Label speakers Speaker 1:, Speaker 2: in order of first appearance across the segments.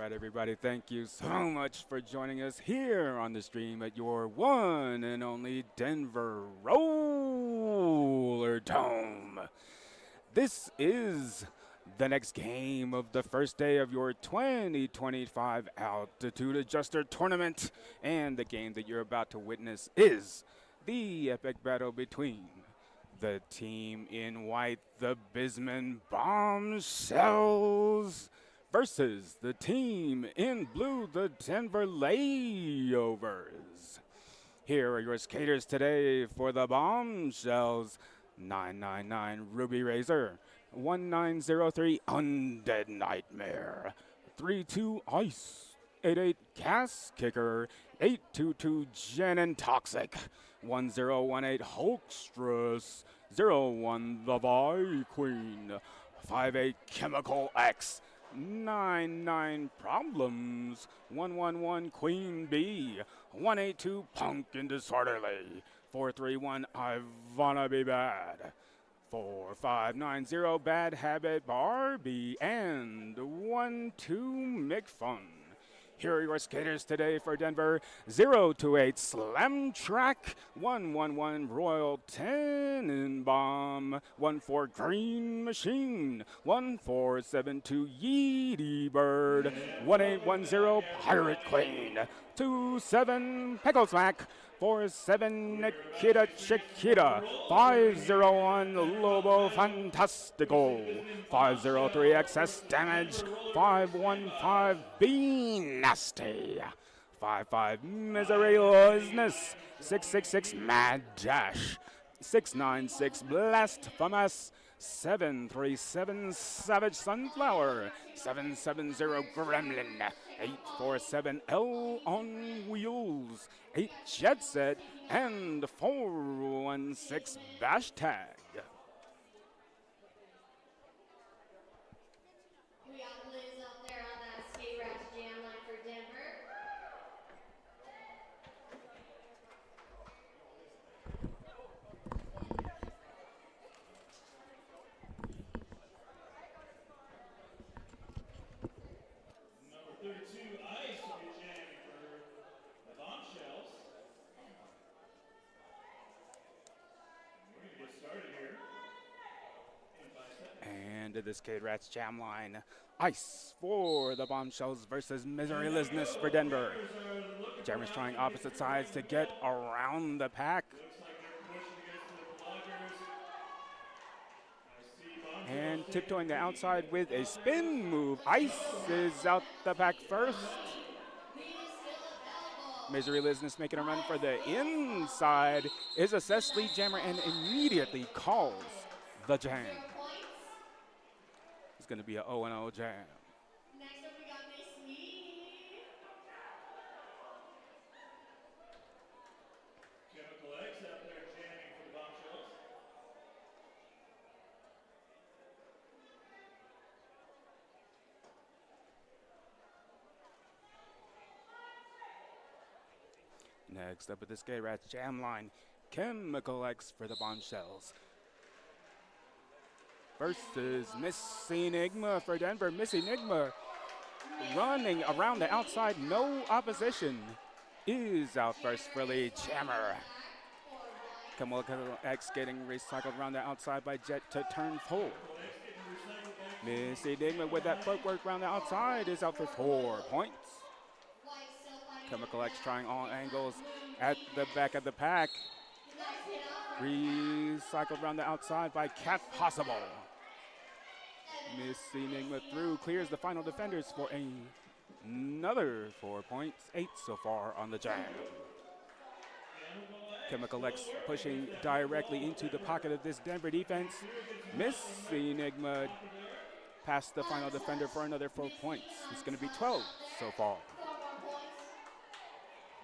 Speaker 1: right, everybody, thank you so much for joining us here on the stream at your one and only Denver Roller Dome. This is the next game of the first day of your 2025 Altitude Adjuster Tournament, and the game that you're about to witness is the epic battle between the team in white, the Bisman Bombshellz, versus the team in blue, the Denver Layovers. Here are your skaters today for the Bombshellz: 999 Ruby Razor, 1903 Undead Nightmare, 32 Ice, 88 Gas Kicker, 822 Gen and Toxic, 1018 Hulkstress, 01 The Vi Queen, 58 Chemical X, 99 Problems, 111 Queen Bee, 182 Punk and Disorderly, 431 I Wanna Be Bad, 4590 Bad Habit Barbie, and 12 McFun. Here are your skaters today for Denver: 028 Slam Track, 111 Royal Tenenbaum, 14 Green Machine, 1472 Yeety Bird, 1810 Pirate Queen, 27 Pickle Smack, 47 Nikita Chiquita, 501 Lobo Fantastico, 503 Excess Damage, 515 Be Nasty, 55 Misery Business, 666 Mad Dash, 696 Blast Famas, 737 Savage Sunflower, 770 Gremlin, 847 L on Wheels, 8 Jet Set, and 416 Bash Tag.
Speaker 2: We got Liz up there on that skate rat's jam line for Denver.
Speaker 3: Number 32, Ice will be jamming for the Bombshellz. We're going to get started here in 5 seconds.
Speaker 1: And to the Skate Rats Jam line, Ice for the Bombshellz versus Miserylessness for Denver. Jammers trying opposite sides to get around the pack.
Speaker 3: Looks like they're pushing against the blockers. I see Bombshellz
Speaker 1: And
Speaker 3: taking
Speaker 1: tiptoeing the
Speaker 3: the lead.
Speaker 1: outside with a spin move. Ice is out the pack first.
Speaker 2: Lead is still available.
Speaker 1: Miserylessness making a run for the inside is assessed lead jammer and immediately calls the jam.
Speaker 2: 0 points.
Speaker 1: It's going to be a 0-0 jam.
Speaker 2: Next up, we got Miss Lee.
Speaker 3: Chemical X out there jamming for the Bombshellz.
Speaker 1: Next up at the Skate Rats Jam line, Chemical X for the Bombshellz versus Miss Enigma for Denver. Miss Enigma running around the outside, no opposition, is out first for lead jammer. Chemical X getting recycled around the outside by Jet to turn full. Miss Enigma with that footwork around the outside is out for 4 points. Chemical X trying all angles at the back of the pack. Recycled around the outside by Cat Possible. Miss Enigma through, clears the final defenders for another 4 points. 8 so far on the jam. Chemical X pushing directly into the pocket of this Denver defense. Miss Enigma past the final defender for another 4 points. It's going to be 12 so far.
Speaker 2: 4 more points.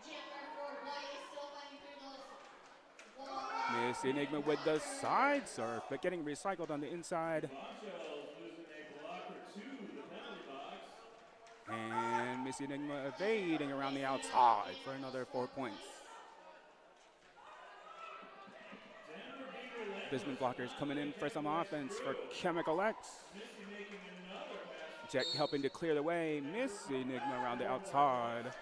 Speaker 2: Jammer for white is still fighting through those.
Speaker 1: Miss Enigma with the side surf, but getting recycled on the inside.
Speaker 3: Bombshellz losing a blocker to the penalty box.
Speaker 1: And Miss Enigma evading around the outside for another 4 points. Bisman blockers coming in for some offense for Chemical X. Jet helping to clear the way. Miss Enigma around the outside.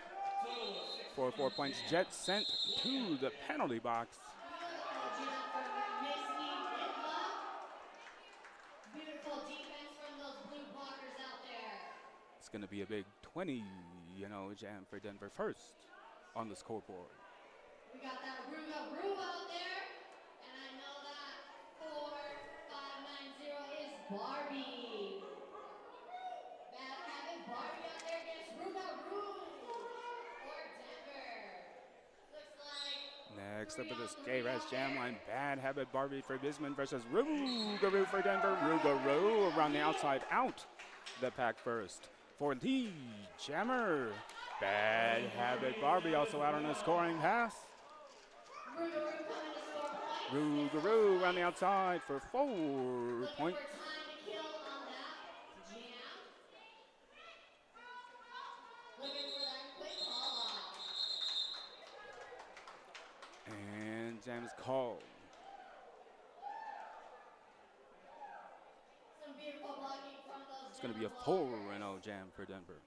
Speaker 3: Total of 6
Speaker 1: For 4 points, Jet sent to the penalty box.
Speaker 2: Beautiful jam from Miss Enigma. Beautiful defense from those blue blockers out there.
Speaker 1: It's going to be a big 20, jam for Denver first on the scoreboard.
Speaker 2: We got that Ruga Roo out there. And I know that 4590 is Barbie. Bad habit Barbie out there against Ruga Roo for Denver. Looks like
Speaker 1: Next up at the K-Raz Jam line, Bad Habit Barbie for Bisman versus Rougarou for Denver. Rougarou around the outside out. The pack first for the Jammer. Bad Habit Barbie also out on a scoring pass.
Speaker 2: Ruga Roo coming to score points.
Speaker 1: Rougarou around the outside for 4
Speaker 2: Looking
Speaker 1: points.
Speaker 2: for time to kill on that jam. Looking for that quick call off.
Speaker 1: And jam is called.
Speaker 2: Some beautiful blocking from those.
Speaker 1: It's going to be a
Speaker 2: Denver
Speaker 1: 4-0
Speaker 2: blockers.
Speaker 1: jam for Denver.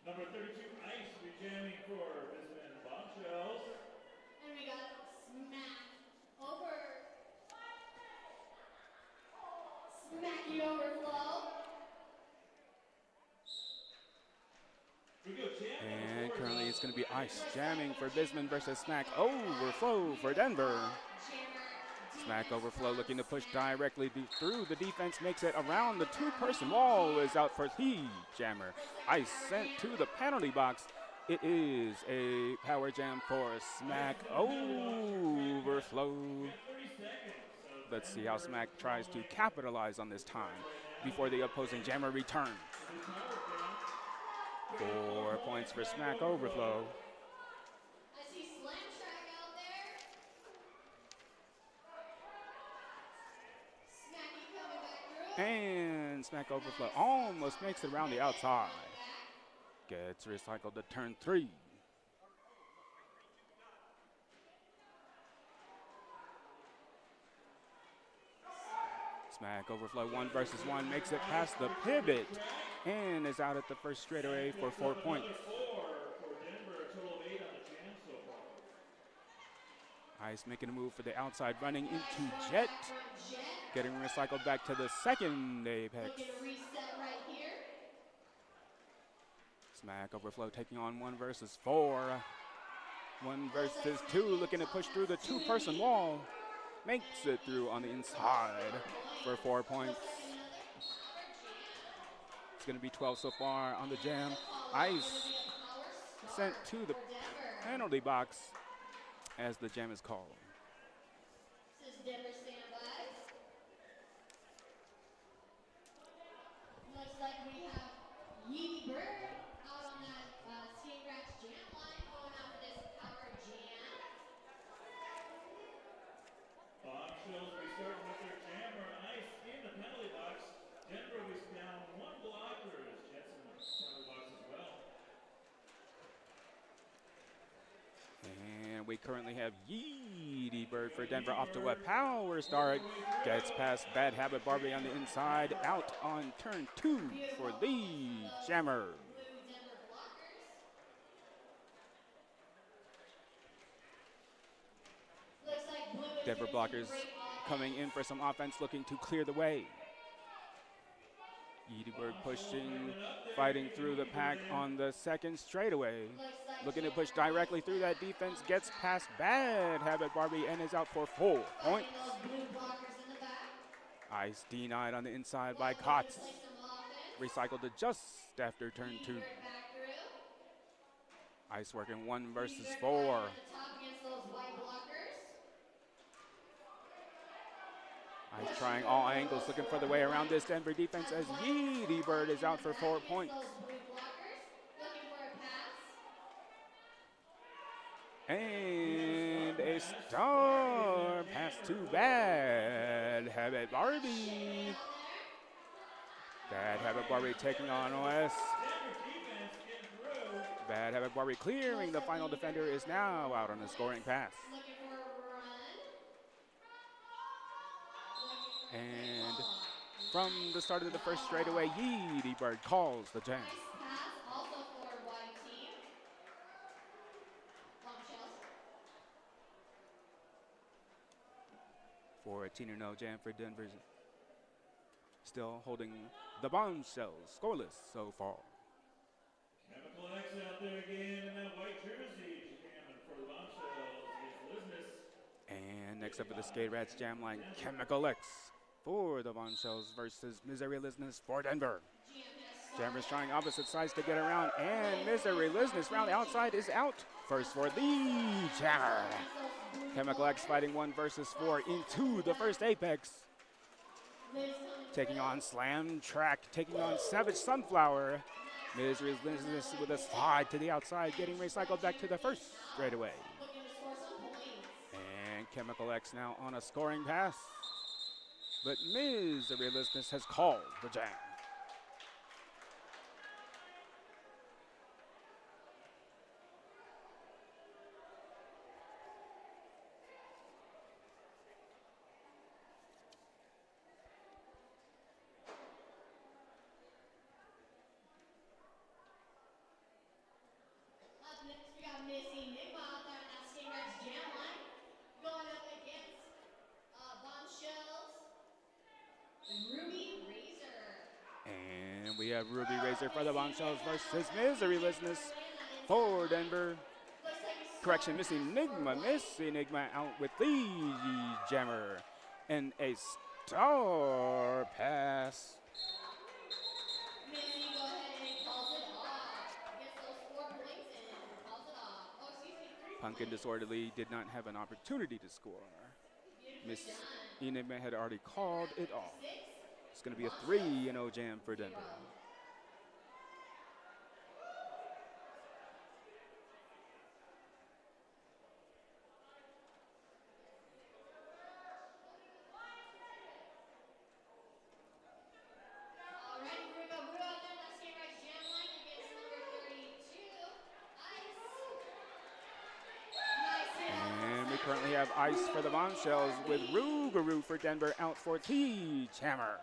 Speaker 3: Number 32, Ice, will be jamming for Bisman Bombshellz.
Speaker 2: And we got smack over. Smacky overflow.
Speaker 3: We go jam.
Speaker 1: And currently it's going to be Ice jamming for Bisman versus Smack Overflow for Denver. Smack Overflow looking to push directly through the defense, makes it around the two-person wall, is out for the Jammer. Ice sent to the penalty box. It is a power jam for Smack Overflow.
Speaker 3: 30 seconds.
Speaker 1: Let's see how Smack tries to capitalize on this time before the opposing Jammer returns. 4 points for Smack Overflow.
Speaker 2: I see Slam Track out there. Smacky coming back through.
Speaker 1: And Smack Overflow almost makes it around the outside. Gets recycled to turn 3. Smack Overflow 1 versus 1 makes it past the pivot and is out at the first straightaway for 4 points.
Speaker 3: 4 for Denver, a total of 8 on the jam so far.
Speaker 1: Ice making a move for the outside, running into Jet, getting recycled back to the second apex.
Speaker 2: Looking to reset right here.
Speaker 1: Smack Overflow taking on 1 versus 4. 1 versus 2, looking to push through the two-person wall. Makes it through on the inside for 4 points. It's going to be 12 so far on the jam. Ice sent to the penalty box as the jam is called.
Speaker 2: This is Denver standby. Looks like we have Yeedy Bird out on that T-Rex jam line going out for this power jam.
Speaker 3: Bombshellz will be starting with their jammer. Ice in the penalty box. Denver was down 1 blocker as Jets in the penalty box as well.
Speaker 1: And we currently have Yeedy Bird for Denver off to a power start. Gets past Bad Habit Barbie on the inside, out on turn 2 for the Jammer.
Speaker 2: Blue Denver blockers. Looks like Blue is
Speaker 1: Denver
Speaker 2: getting some
Speaker 1: blockers
Speaker 2: great offense.
Speaker 1: coming in for some offense, looking to clear the way. Yeedy Bird pushing, fighting through the pack on the second straightaway.
Speaker 2: Looks like
Speaker 1: Looking to push directly through that defense, gets past Bad Habit Barbie and is out for 4 points.
Speaker 2: those blue blockers in the back.
Speaker 1: Ice denied on the inside by Kotz.
Speaker 2: Play some offense.
Speaker 1: Recycled to just after turn 2.
Speaker 2: Yeedy Bird back through.
Speaker 1: Ice working 1 versus
Speaker 2: Yeedy Bird
Speaker 1: 4.
Speaker 2: fighting at the top against those white blockers.
Speaker 1: Ice trying all angles, looking for the way around this Denver defense as Yeedy Bird is out for 4 points.
Speaker 2: Those blue blockers looking for a pass.
Speaker 1: And a star pass to Bad Habit Barbie. Bad Habit Barbie taking on OS.
Speaker 3: Denver defense getting through.
Speaker 1: Bad Habit Barbie clearing the final defender is now out on a scoring pass.
Speaker 2: Looking for a run.
Speaker 1: And From the start of the first straightaway, Yeedy Bird calls the jam.
Speaker 2: Nice pass also for white team. Bombshellz.
Speaker 1: 14-0 jam for Denver. Still holding the Bombshellz scoreless so far.
Speaker 3: Chemical X out there again in that white jersey. Jamming for the Bombshellz is Lisness.
Speaker 1: And next up for the Skate Rats jam line, Chemical X for the Bombshellz versus Misery Listeners for Denver. Jammers trying opposite sides to get around, and Misery Listeners round the outside is out. First for the Jammer. Chemical X fighting 1 versus 4 into the first Apex. Taking on Slam Track, taking on Savage Sunflower. Misery Listeners with a slide to the outside, getting recycled back to the first straightaway.
Speaker 2: Looking to score some points.
Speaker 1: And Chemical X now on a scoring pass. But Misery Listeners has called the jam.
Speaker 2: Up next, we got Miss Enigma out there in that Skate Rats jam line. Going up against Bombshellz, Ruby Razor.
Speaker 1: And we have Ruby Razor for the Bombshellz versus Misery Listeners for Denver.
Speaker 2: Looks like he's
Speaker 1: Correction, Miss Enigma. Miss Enigma out with the jammer. And a star pass.
Speaker 2: Missy go ahead and calls it off. Gets those 4 points and calls it off. Oh, excuse me, 3
Speaker 1: Pumpkin
Speaker 2: points.
Speaker 1: Disorderly did not have an opportunity to score.
Speaker 2: Beautifully
Speaker 1: Miss
Speaker 2: done.
Speaker 1: Enigma had already called it off.
Speaker 2: 6.
Speaker 1: It's going to be a 3-0 jam for Denver.
Speaker 2: Alright, here we go. We're out there in that Skate Rats jam line against number 32, Ice. Nice hit off the
Speaker 1: And we
Speaker 2: side.
Speaker 1: currently have Ice for the Bombshellz with Rougarou for Denver out for T-Jammer.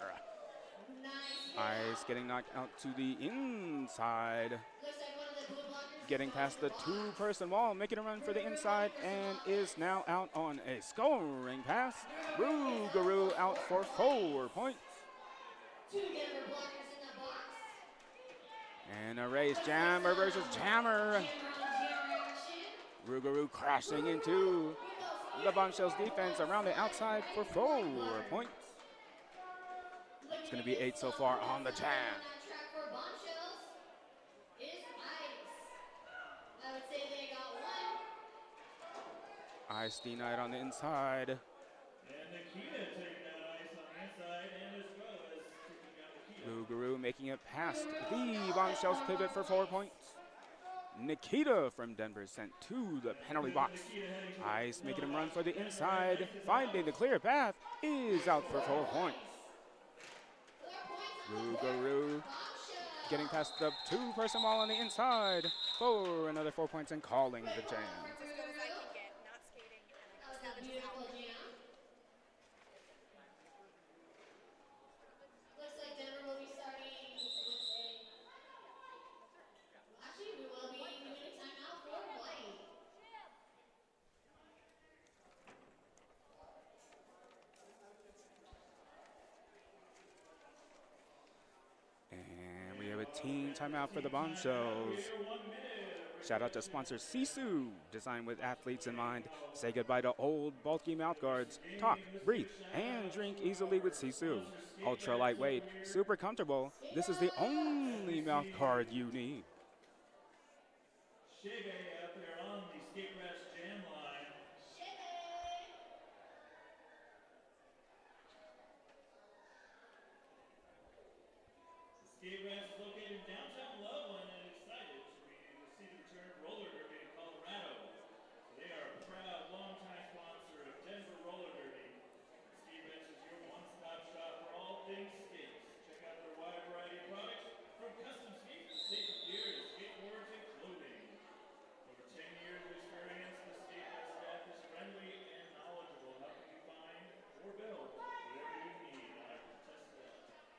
Speaker 2: Nice hit off.
Speaker 1: Ice getting knocked out to the inside.
Speaker 2: Looks like one of the blue blockers is
Speaker 1: Getting
Speaker 2: going
Speaker 1: past the
Speaker 2: blocked.
Speaker 1: 2-person wall, making a run for the inside, and is now out on a scoring pass. Rougarou out for 4 points.
Speaker 2: 2 Denver blockers in the box.
Speaker 1: And a race, Jammer versus Jammer.
Speaker 2: Jammer on jammer action.
Speaker 1: Rougarou crashing into the Bombshellz defense around the outside for 4 points. It's going to be 8 so far on the jam.
Speaker 2: Track for Bombshellz is Ice. I would say they got 1.
Speaker 1: Ice denied on the inside.
Speaker 3: And Nikita taking out Ice on the inside, and as well as taking out Nikita.
Speaker 1: Rougarou making it past the Bombshellz pivot for 4 points. Nikita from Denver sent to the penalty box. Ice making him run for the inside. Finding the clear path is out for 4 points.
Speaker 2: 4 points on the board.
Speaker 1: Rougarou
Speaker 2: Bombshellz.
Speaker 1: getting past the 2-person wall on the inside for another 4 points and calling the jam.
Speaker 4: As good as I can get, not skating.
Speaker 2: That was a beautiful jam. Looks like Denver will be starting with a. Actually, we will be doing a timeout for white.
Speaker 1: And we have a team timeout for the Bombshellz. Shout out to sponsor Sisu, designed with athletes in mind. Say goodbye to old, bulky mouth guards. Talk, breathe, and drink easily with Sisu. Ultra lightweight, super comfortable. This is the only mouth guard you need.
Speaker 3: Shebe out there on the Skate Rats jam line. The Skate Rats is located in downtown Loveland and excited to be see the return of roller derby in Colorado. They are a proud longtime sponsor of Denver Roller Derby. Skate Rats is your one-stop shop for all things skates. Check out their wide variety of products from custom skates to safety gear to skateboards and clothing. Over 10 years of experience, the Skate Rats staff is friendly and knowledgeable, helping you find or build whatever you need. I can attest to that.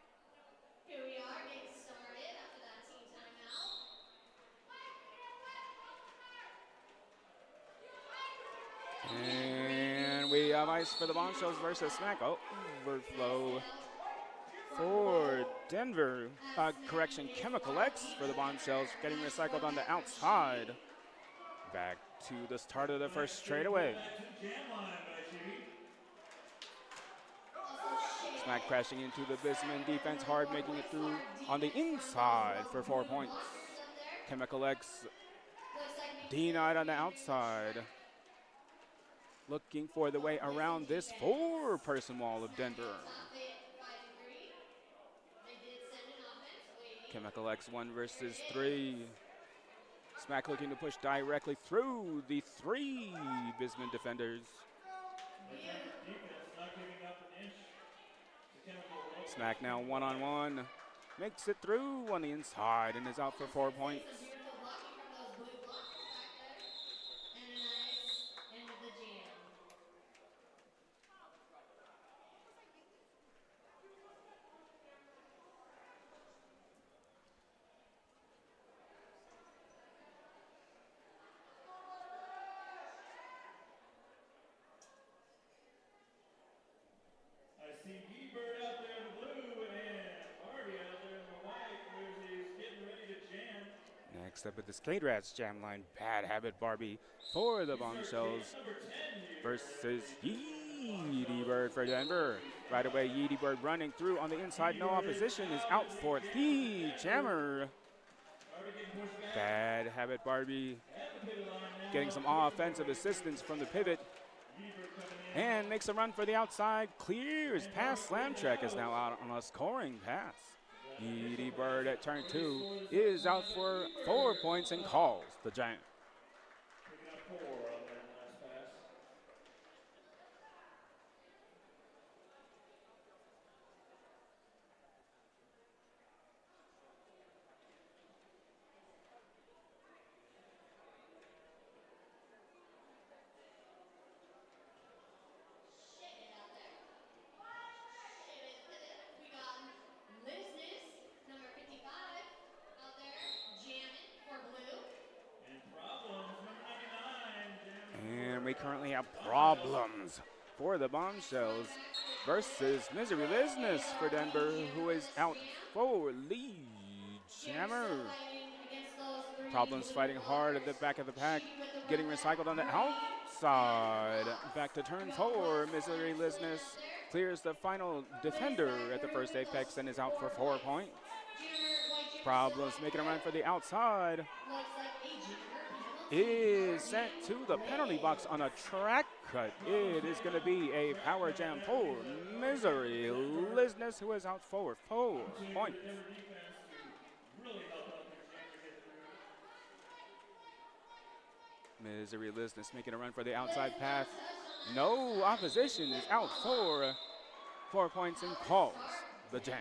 Speaker 1: of ice for the Bombshellz versus Smack. Oh, overflow for Denver. Correction, Chemical X for the Bombshellz getting recycled on the outside. Back to the start of the first straightaway. Smack crashing into the Bisman defense hard, making it through on the inside for 4 points. Chemical X denied on the outside. Looking for the way around this four-person wall of Denver. Chemical X 1 versus 3. Smack looking to push directly through the 3 Bisman defenders. Smack now one-on-one. Makes it through on the inside and is out for 4 points. Next up at the Skate Rats jam line, Bad Habit Barbie for the Bombshellz versus Yeedy Bird for Denver. Right away, Yeedy Bird running through on the inside, no opposition, is out for the jammer. Bad Habit Barbie getting some offensive assistance from the pivot and makes a run for the outside, clears past Slam Track, is now out on a scoring pass. Yeedy Bird at turn 2 is out for 4 points and calls the jam. And we currently have problems for the Bombshellz versus Misery Business for Denver, who is out for lead jammer. Problems fighting hard at the back of the pack, getting recycled on the outside. Back to turn 4, Misery Business clears the final defender at the first apex and is out for 4 points. Problems making a run for the outside. Is sent to the penalty box on a track cut. It is going to be a power jam for Misery Business, who is out for 4 points. Misery Business making a run for the outside path. No opposition, is out for 4 points and calls the jam.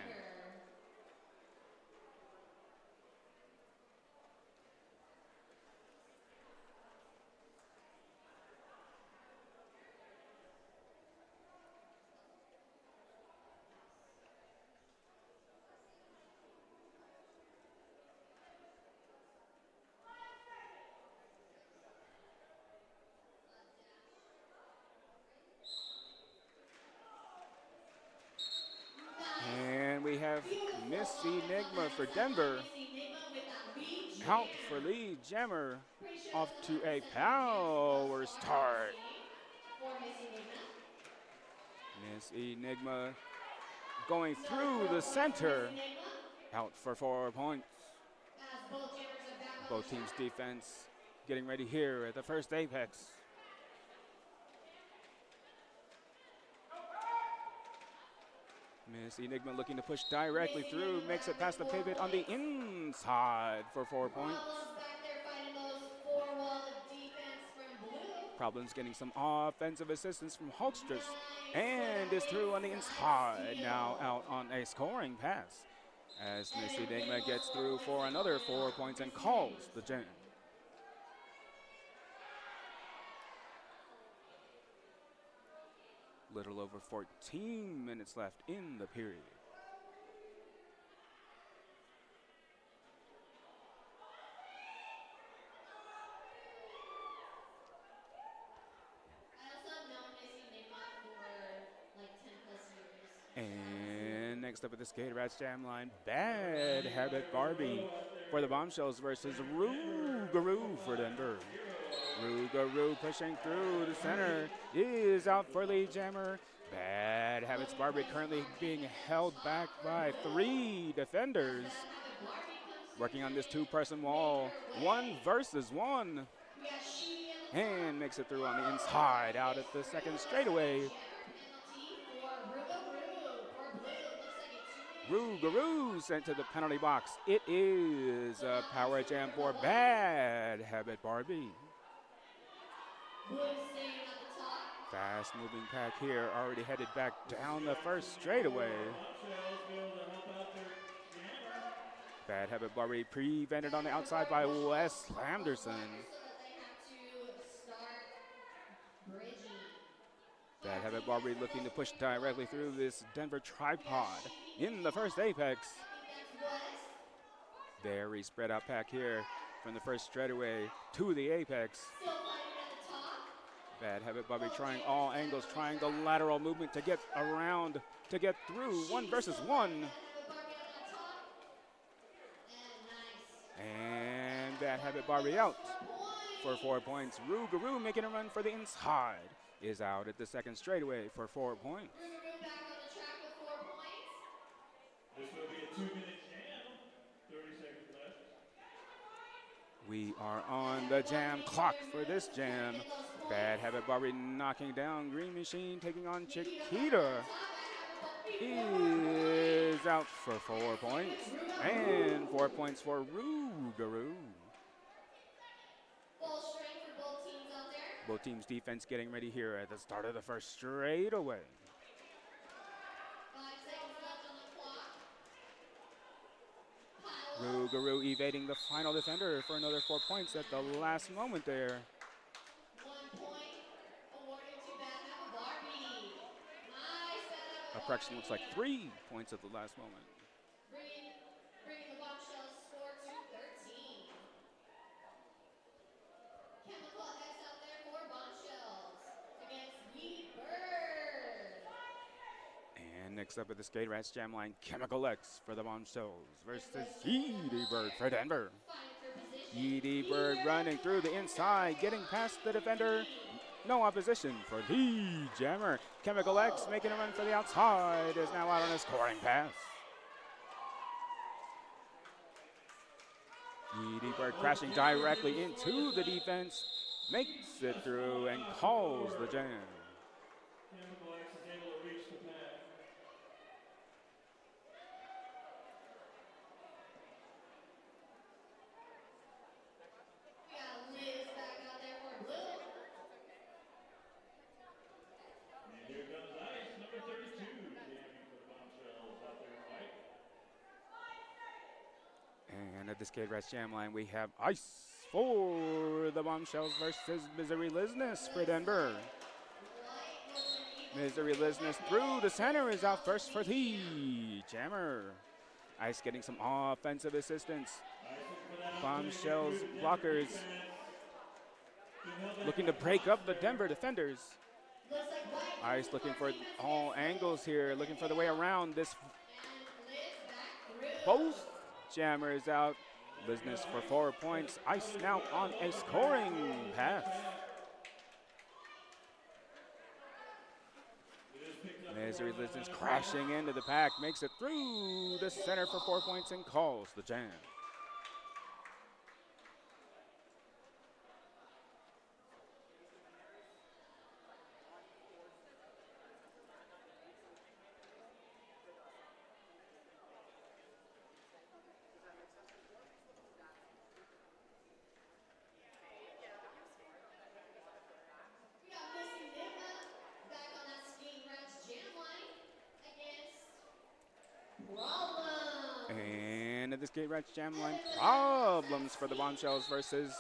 Speaker 1: And we have Miss Enigma for Denver, out for lead jammer, off to a power start. Miss Enigma going through the center, out for 4 points. Both teams' defense getting ready here at the first apex. Miss Enigma looking to push directly through, makes it past the pivot on the inside for 4 points. Problems getting some offensive assistance from Hulksters and is through on the inside, now out on a scoring pass as Miss Enigma gets through for another 4 points and calls the jam. Little over 14 minutes left in the period.
Speaker 2: I also have known Miss Enigma
Speaker 1: next up at the Skate Rats Jam line, Bad Habit Barbie for the Bombshellz versus Rougarou for Denver. Rougarou pushing through the center is out for lead jammer. Bad Habits Barbie currently being held back by 3 defenders. Working on this 2-person wall, 1 versus 1.
Speaker 2: We got She in the
Speaker 1: And makes it through on the inside out at the second straightaway.
Speaker 2: penalty for Rougarou for blue. Looks like a 2-minute
Speaker 1: Rougarou sent to the penalty box. It is a power jam for Bad Habit Barbie.
Speaker 2: Blue staying at the top.
Speaker 1: Fast moving pack here, already headed back down the first straightaway.
Speaker 3: Bombshellz be able to help out their jammer.
Speaker 1: Bad Habit Barbie prevented on the outside by Wes Lamderson.
Speaker 2: So that they have to start bridging.
Speaker 1: Bad Habit Barbie looking to push directly through this Denver tripod in the first apex.
Speaker 2: That's West.
Speaker 1: Very spread out pack here from the first straightaway to the apex.
Speaker 2: Still fighting at the top.
Speaker 1: Bad Habit Barbie trying all angles, trying the lateral movement to get around, to get through 1 versus 1.
Speaker 2: Barbie on top. And nice.
Speaker 1: And Bad Habit Barbie out
Speaker 2: 4
Speaker 1: for 4 points. Rougarou making a run for the inside is out at the second straightaway for 4 points.
Speaker 2: Rougarou back on the track with 4 points.
Speaker 3: This will be a 2-minute jam. 30 seconds left.
Speaker 1: We are on the jam clock for this jam. Bad Habit Barbie knocking down Green Machine, taking on Chiquita. Is out for 4 points. And 4 points for Rougarou.
Speaker 2: Full strength for both teams out there.
Speaker 1: Both teams' defense getting ready here at the start of the first straightaway.
Speaker 2: 5 seconds left on the clock. Pile up.
Speaker 1: Rougarou evading the final defender for another 4 points at the last moment there.
Speaker 2: 1 point awarded to Bad Habit Barbie. Nice, Bad Habit
Speaker 1: Correction, looks like
Speaker 2: Barbie.
Speaker 1: 3 points at the last moment.
Speaker 2: Bringing the Bombshellz score to 13. Chemical X out there for Bombshellz against Yeet Bird.
Speaker 1: And next up at the Skate Rats Jam line, Chemical X for the Bombshellz versus Yeety Bird for Denver.
Speaker 2: Fighting for position.
Speaker 1: Yeety Bird running through the inside, getting past the defender. No opposition for the jammer. Chemical X making a run for the outside, is now out on a scoring pass. Yeety Bird crashing directly into the defense, makes it through and calls the jam.
Speaker 3: Chemical X is able to reach the pack.
Speaker 2: We got Liz back out there for blue.
Speaker 3: And here comes Ice, number 32, jamming for the Bombshellz out there in white.
Speaker 1: And at the Skate Rats Jam line, we have Ice for the Bombshellz versus Misery Lizness for Denver. Misery Lizness through the center is out first for the jammer. Ice getting some offensive assistance. Bombshellz blockers looking to break up the Denver defenders.
Speaker 2: Looks like White.
Speaker 1: Ice looking for all angles here, looking for the way around this.
Speaker 2: And Liz back through.
Speaker 1: Both jammers out. Lizness for 4 points. Ice now on a scoring path. Misery Lizness crashing into the pack, makes it through the center for 4 points and calls the jam.
Speaker 2: We got Miss Enigma back on that Skate Rats jam line against Problem.
Speaker 1: And at the Skate Rats Jam line, problems for the Bombshellz versus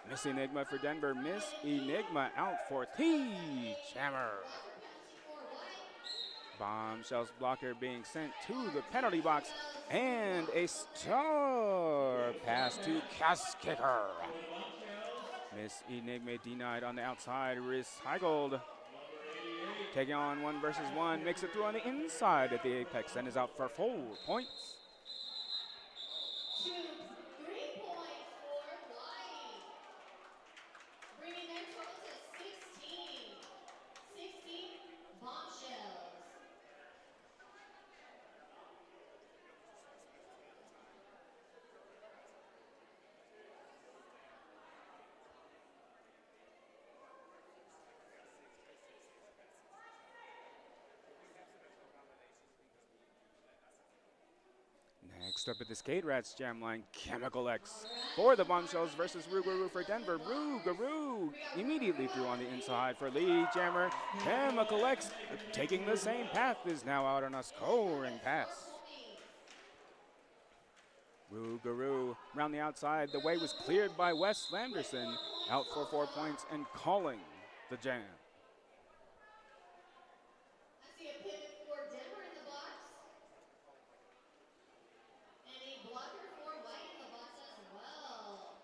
Speaker 1: Miss Enigma for Denver. Miss Enigma out for the jammer. Bombshellz blocker being sent to the penalty box, and a star pass to Cass Kicker. Miss Enigma denied on the outside, recycled. taking on 1 versus 1, makes it through on the inside at the apex and is out for 4 points.
Speaker 2: 2, 3 points for White. Bringing their total to 16. 16 Bombshellz.
Speaker 1: Next up at the Skate Rats Jam line, Chemical X for the Bombshellz versus Rougarou for Denver. Rougarou immediately through on the inside for lead jammer. Chemical X taking the same path is now out on a scoring pass. Rougarou around the outside. The way was cleared by Wes Landerson, out for 4 points and calling the jam.
Speaker 2: I see a pivot for Denver in the box. And a blocker for White in the box as well.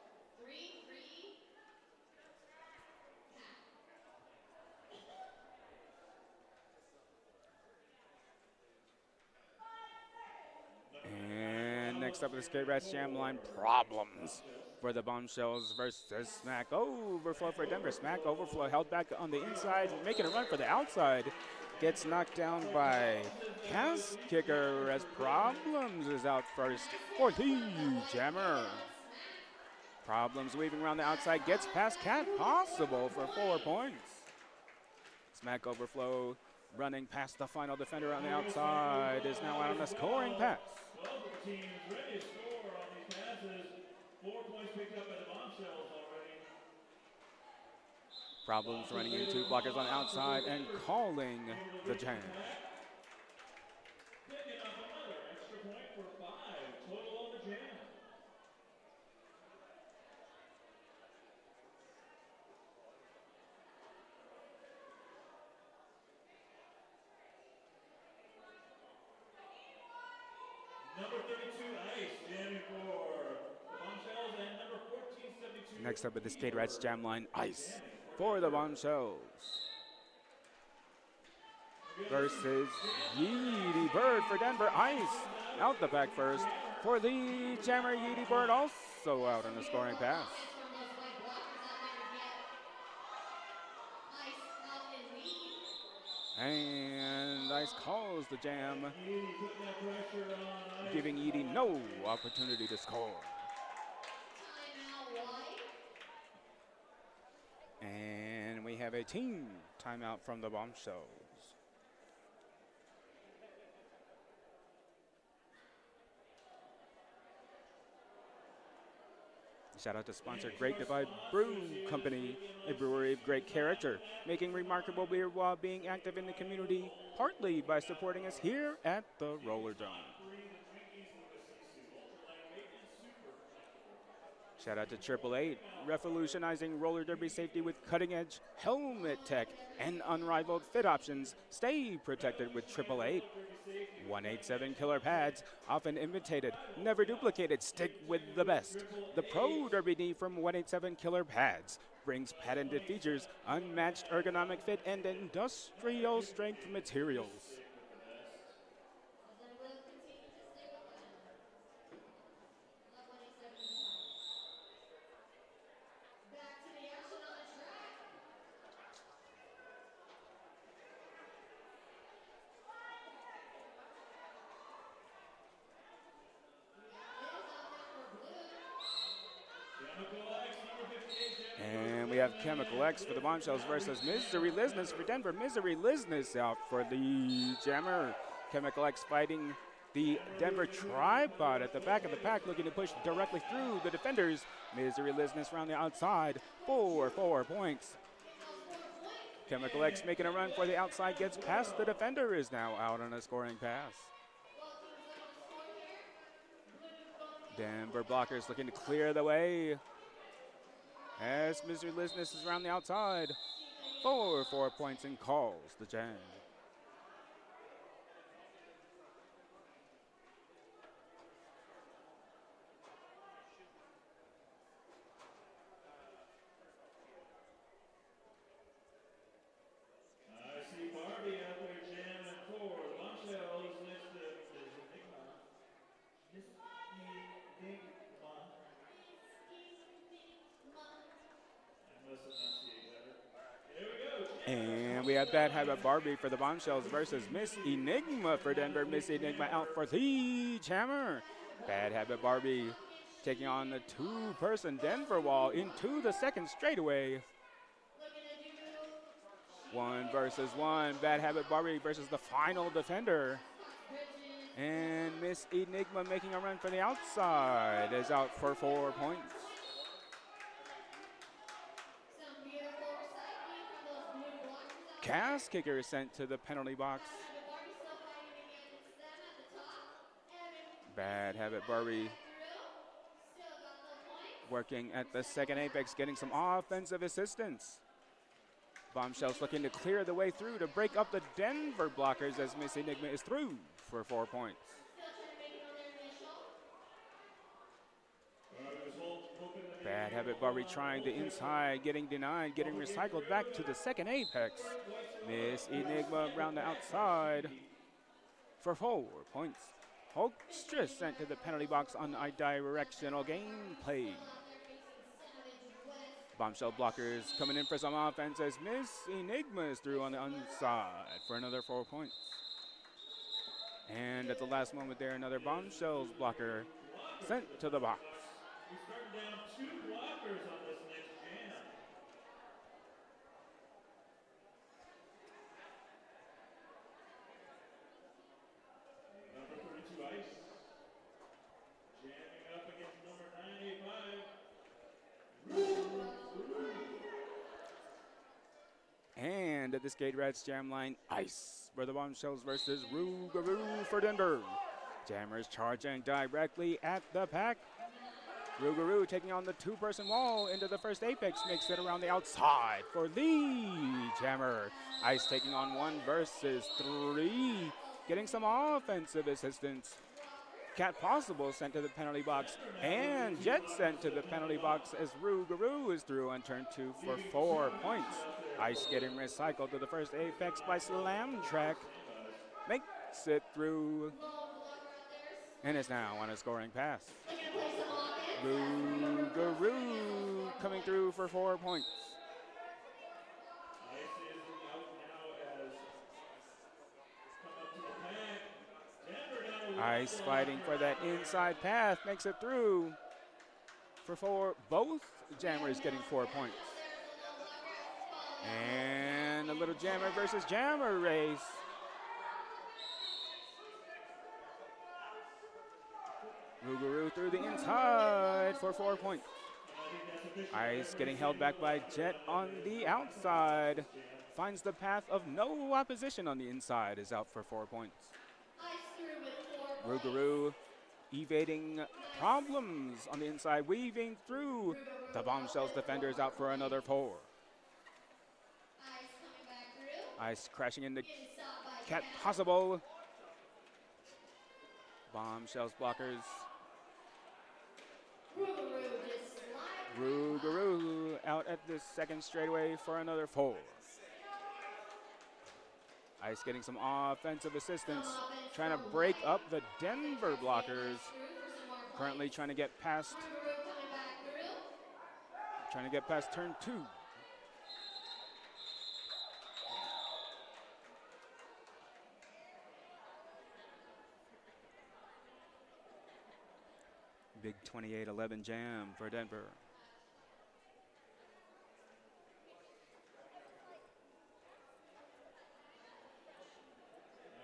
Speaker 2: 3-3.
Speaker 1: And next up at the Skate Rats Jam line, Problems for the Bombshellz versus Smack. Overflow for Denver. Smack overflow held back on the inside, making a run for the outside. Gets knocked down by Cast Kicker as Problems is out first for the jammer. Problems weaving around the outside, gets past Cat Possible for 4 points. Smack overflow running past the final defender on the outside is now out on a scoring pass.
Speaker 3: 12 of the teams ready to score on these passes. 4 points picked up by the Bombshellz already.
Speaker 1: Problems running into blockers on the outside and calling the jam.
Speaker 3: Picking up another extra point for 5 total on the jam. Number 32, Ice, jamming for the Bombshellz, and number 1472.
Speaker 1: Next up at the Skate Rats Jam line, Ice for the Bombshellz versus Yeedy Bird for Denver. Ice out the back first for the jammer. Yeedy Bird also out on a scoring pass.
Speaker 2: From those white blockers out there yet. Ice out in lead.
Speaker 1: And Ice calls the jam,
Speaker 3: Putting that pressure on Ice.
Speaker 1: giving Yeedy no opportunity to score.
Speaker 2: Timeout White.
Speaker 1: And we have a team timeout from the Bombshellz. Shout out to sponsor Great Divide Brew Company, a brewery of great character, making remarkable beer while being active in the community, partly by supporting us here at the Roller Dome. Shout out to 888, revolutionizing roller derby safety with cutting-edge helmet tech and unrivaled fit options. Stay protected with 888. 187 killer pads, often imitated, never duplicated. Stick with the best. The Pro Derby knee from 187 killer pads brings patented features, unmatched ergonomic fit, and industrial strength materials.
Speaker 2: As I will continue to stay with them. Love 187 Back to the action on the track.
Speaker 1: And we have Chemical X for the Bombshellz versus Misery Lizness for Denver. Misery Lizness out for the jammer. Chemical X fighting the Denver tripod at the back of the pack, looking to push directly through the defenders. Misery Lizness around the outside for 4 points. Chemical X making a run for the outside, gets past the defender, is now out on a scoring pass. Denver blockers looking to clear the way as Misery Lizness is around the outside for 4 points and calls the jam.
Speaker 3: I see Barbie Igma. I must enunciate better. There we go.
Speaker 1: And we have Bad Habit Barbie for the Bombshellz versus Miss Enigma for Denver. Miss Enigma out for the jammer. Bad Habit Barbie taking on the two-person Denver wall into the second straightaway. One versus one. Bad Habit Barbie versus the final defender. And Miss Enigma making a run for the outside is out for 4 points.
Speaker 2: Some beautiful recycling from those blue blockers out
Speaker 1: Cast kicker is sent to the penalty box.
Speaker 2: there. Bad Habit Barbie still fighting against them at the top.
Speaker 1: Bad Habit Barbie
Speaker 2: Still got the point.
Speaker 1: working at the second apex, getting some offensive assistance. Bombshellz looking to clear the way through to break up the Denver blockers as Miss Enigma is through for 4 points.
Speaker 2: Still trying to make it on their initial.
Speaker 1: Bad Habit Barbie trying the inside, getting denied, getting recycled back to the second apex. Miss Enigma around the outside for 4 points. Hulkstress sent to the penalty box on a directional gameplay. Bombshell blockers coming in for some offense as Miss Enigma is through on the inside for another 4 points. And at the last moment there, another Bombshellz blocker sent to the box.
Speaker 3: We're starting down 2 blockers on this next jam. Number 32 Ice. Jamming up against number 985.
Speaker 1: And at the Skate Rats jam line, Ice for the Bombshellz versus Rougarou for Denver. Jammers charging directly at the pack. Rougarou taking on the two-person wall into the first apex, makes it around the outside for the jammer. Ice taking on 1 versus 3, getting some offensive assistance. Cat Possible sent to the penalty box, and Jet sent to the penalty box as Rougarou is through on turn 2 for 4 points. Ice getting recycled to the first apex by Slam Track, makes it through, and is now on a scoring pass. Rougarou coming through for 4 points.
Speaker 3: Ice is out now as come up to the pack. Denver down to
Speaker 1: Ice fighting for that inside path, makes it through for 4. Both jammers getting 4 points. And a little jammer versus jammer race. Rougarou through the inside for 4 points. Ice getting held back by Jet on the outside. Finds the path of no opposition on the inside, is out for 4 points. Rougarou evading problems on the inside, weaving through the Bombshellz defenders, out for another 4. Ice crashing into Cat Possible. Bombshellz blockers. Rougarou out at the second straightaway for another 4. Ice getting some offensive assistance, trying to break up the Denver blockers. Currently trying to get past turn 2. Big 28-11 jam for Denver.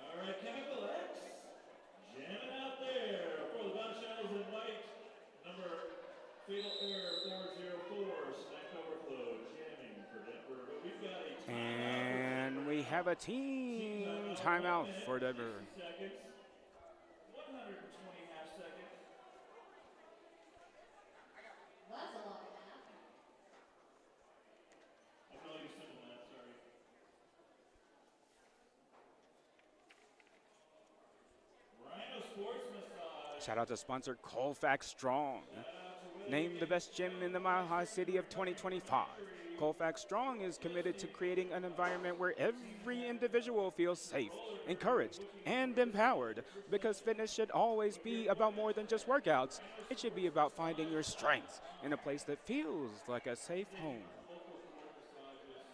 Speaker 3: All right, Chemical X, jamming out there for the Bombshellz in white. Number Fatal Error 404, Snack Overflow, jamming for Denver. But we've got a timeout.
Speaker 1: And we have a team timeout for Denver.
Speaker 3: 60 seconds, 120 half seconds.
Speaker 2: That's a lot of math.
Speaker 3: I can only do simple math, sorry. Rhino Sports Massage.
Speaker 1: Shout out to sponsor Colfax Strong. Named the best gym in the Mile High City of 2025. Colfax Strong is committed to creating an environment where every individual feels safe, encouraged, and empowered because fitness should always be about more than just workouts. It should be about finding your strengths in a place that feels like a safe home.
Speaker 3: Vocal cord massages.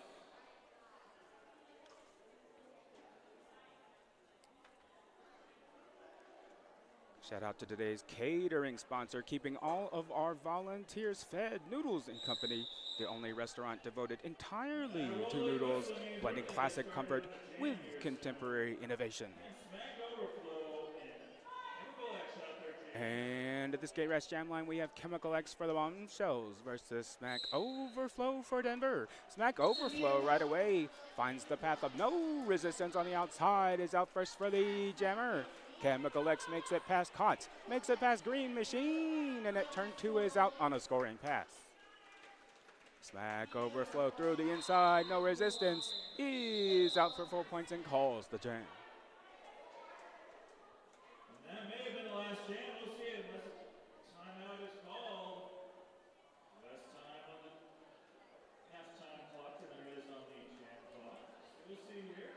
Speaker 1: Shout out to today's catering sponsor, keeping all of our volunteers fed. Noodles and Company, the only restaurant devoted entirely to noodles, blending classic comfort with contemporary innovation.
Speaker 3: And Smack Overflow and Chemical X out there, Jam.
Speaker 1: And at this Gate Rash Jam line, we have Chemical X for the Bombshellz versus Smack Overflow for Denver. Smack Overflow right away finds the path of no resistance on the outside, is out first for the Jammer. Chemical X makes it past Kotz, makes it past Green Machine, and at turn 2 is out on a scoring pass. Smack Overflow through the inside, no resistance, is out for 4 points and calls the jam.
Speaker 3: And that may have been the last jam. We'll see it unless timeout is called. Less time on the halftime clock than there is on the jam clock. So we'll see here.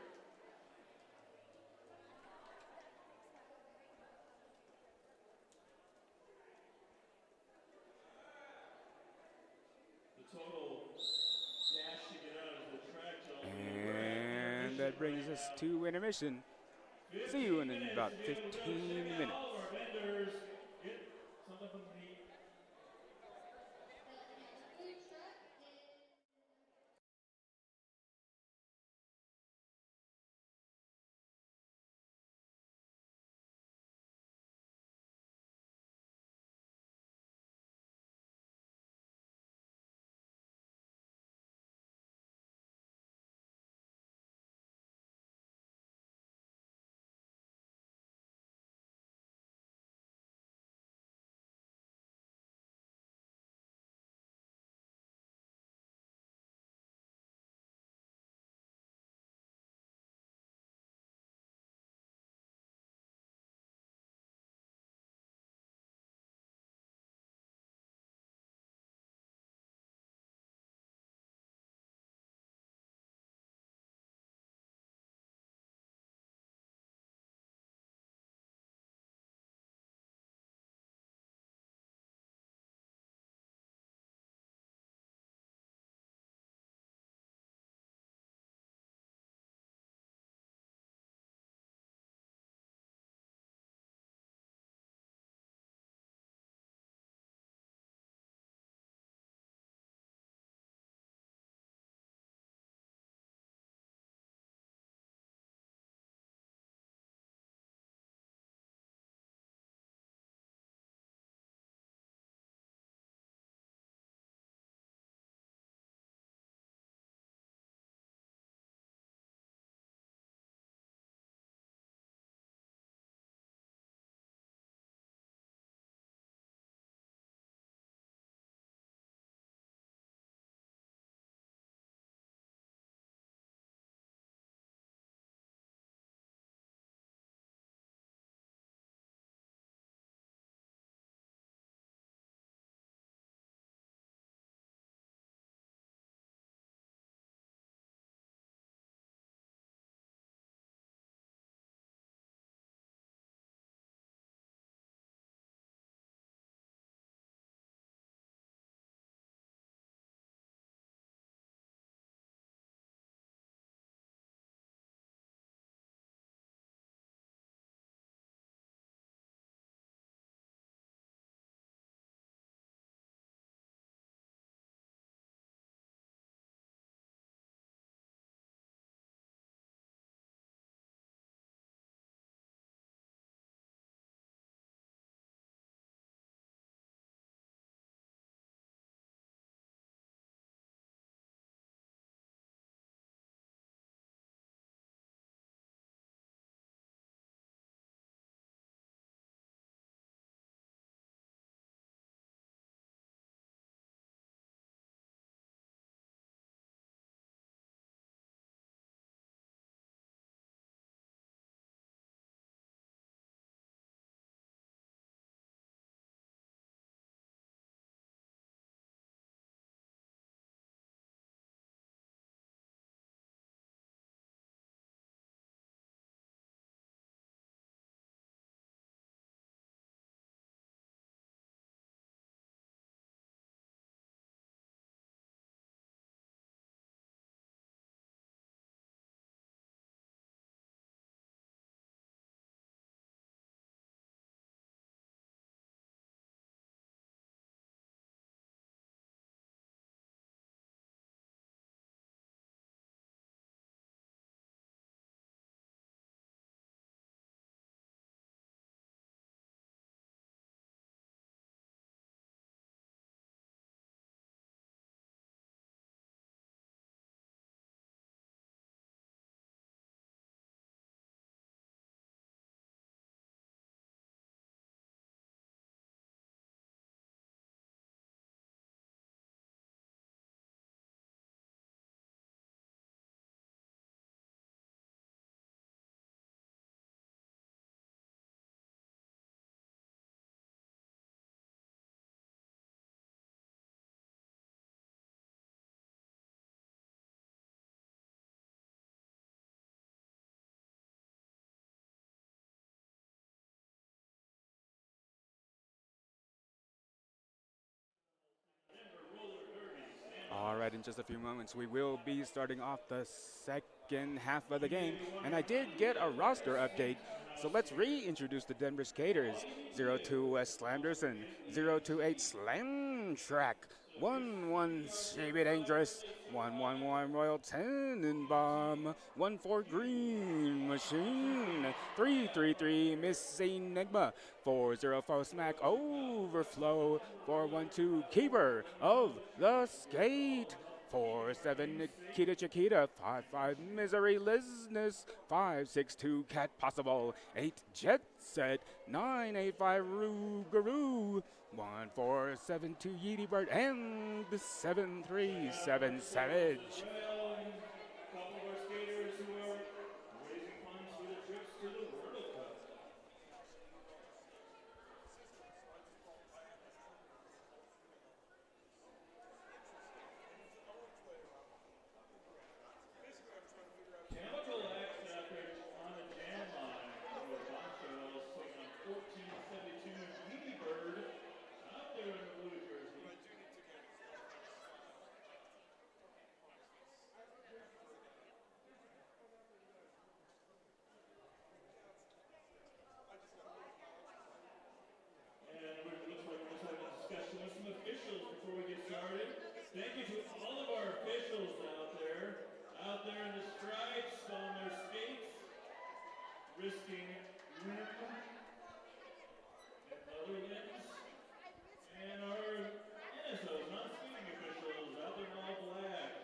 Speaker 3: The total dash to get out of the track,
Speaker 1: And that brings us to intermission. See you in about 15 minutes.
Speaker 3: All of our vendors get something from the
Speaker 1: right, in just a few moments, we will be starting off the second half of the game. And I did get a roster update, so let's reintroduce the Denver Skaters. 02 West Slanderson, 028 Slam Track, 11 Shabby Dangerous, 111 Royal Tenenbaum, 14 Green Machine, 333 Miss Enigma, 404 Smack Overflow, 412 Keeper of the Skate, 47 Nikita Chiquita, 55 Misery Lizness, 562 Cat Possible, 8 Jet Set, 985 Rougarou, 1472 Yeety Bird, and 737 Savage.
Speaker 3: Well, and a couple of our skaters who are raising funds for the trips to the World Cup. Chemical X out there on the jam line for the Bombshellz, taking on 1472 Yeety Bird out there in the blue jersey. And it looks like we're just having a discussion with some officials before we get started. Thank you to all of our officials out there in the stripes on their skates, risking limb and other limbs. And our NSOs, non-skating officials, out there in all black,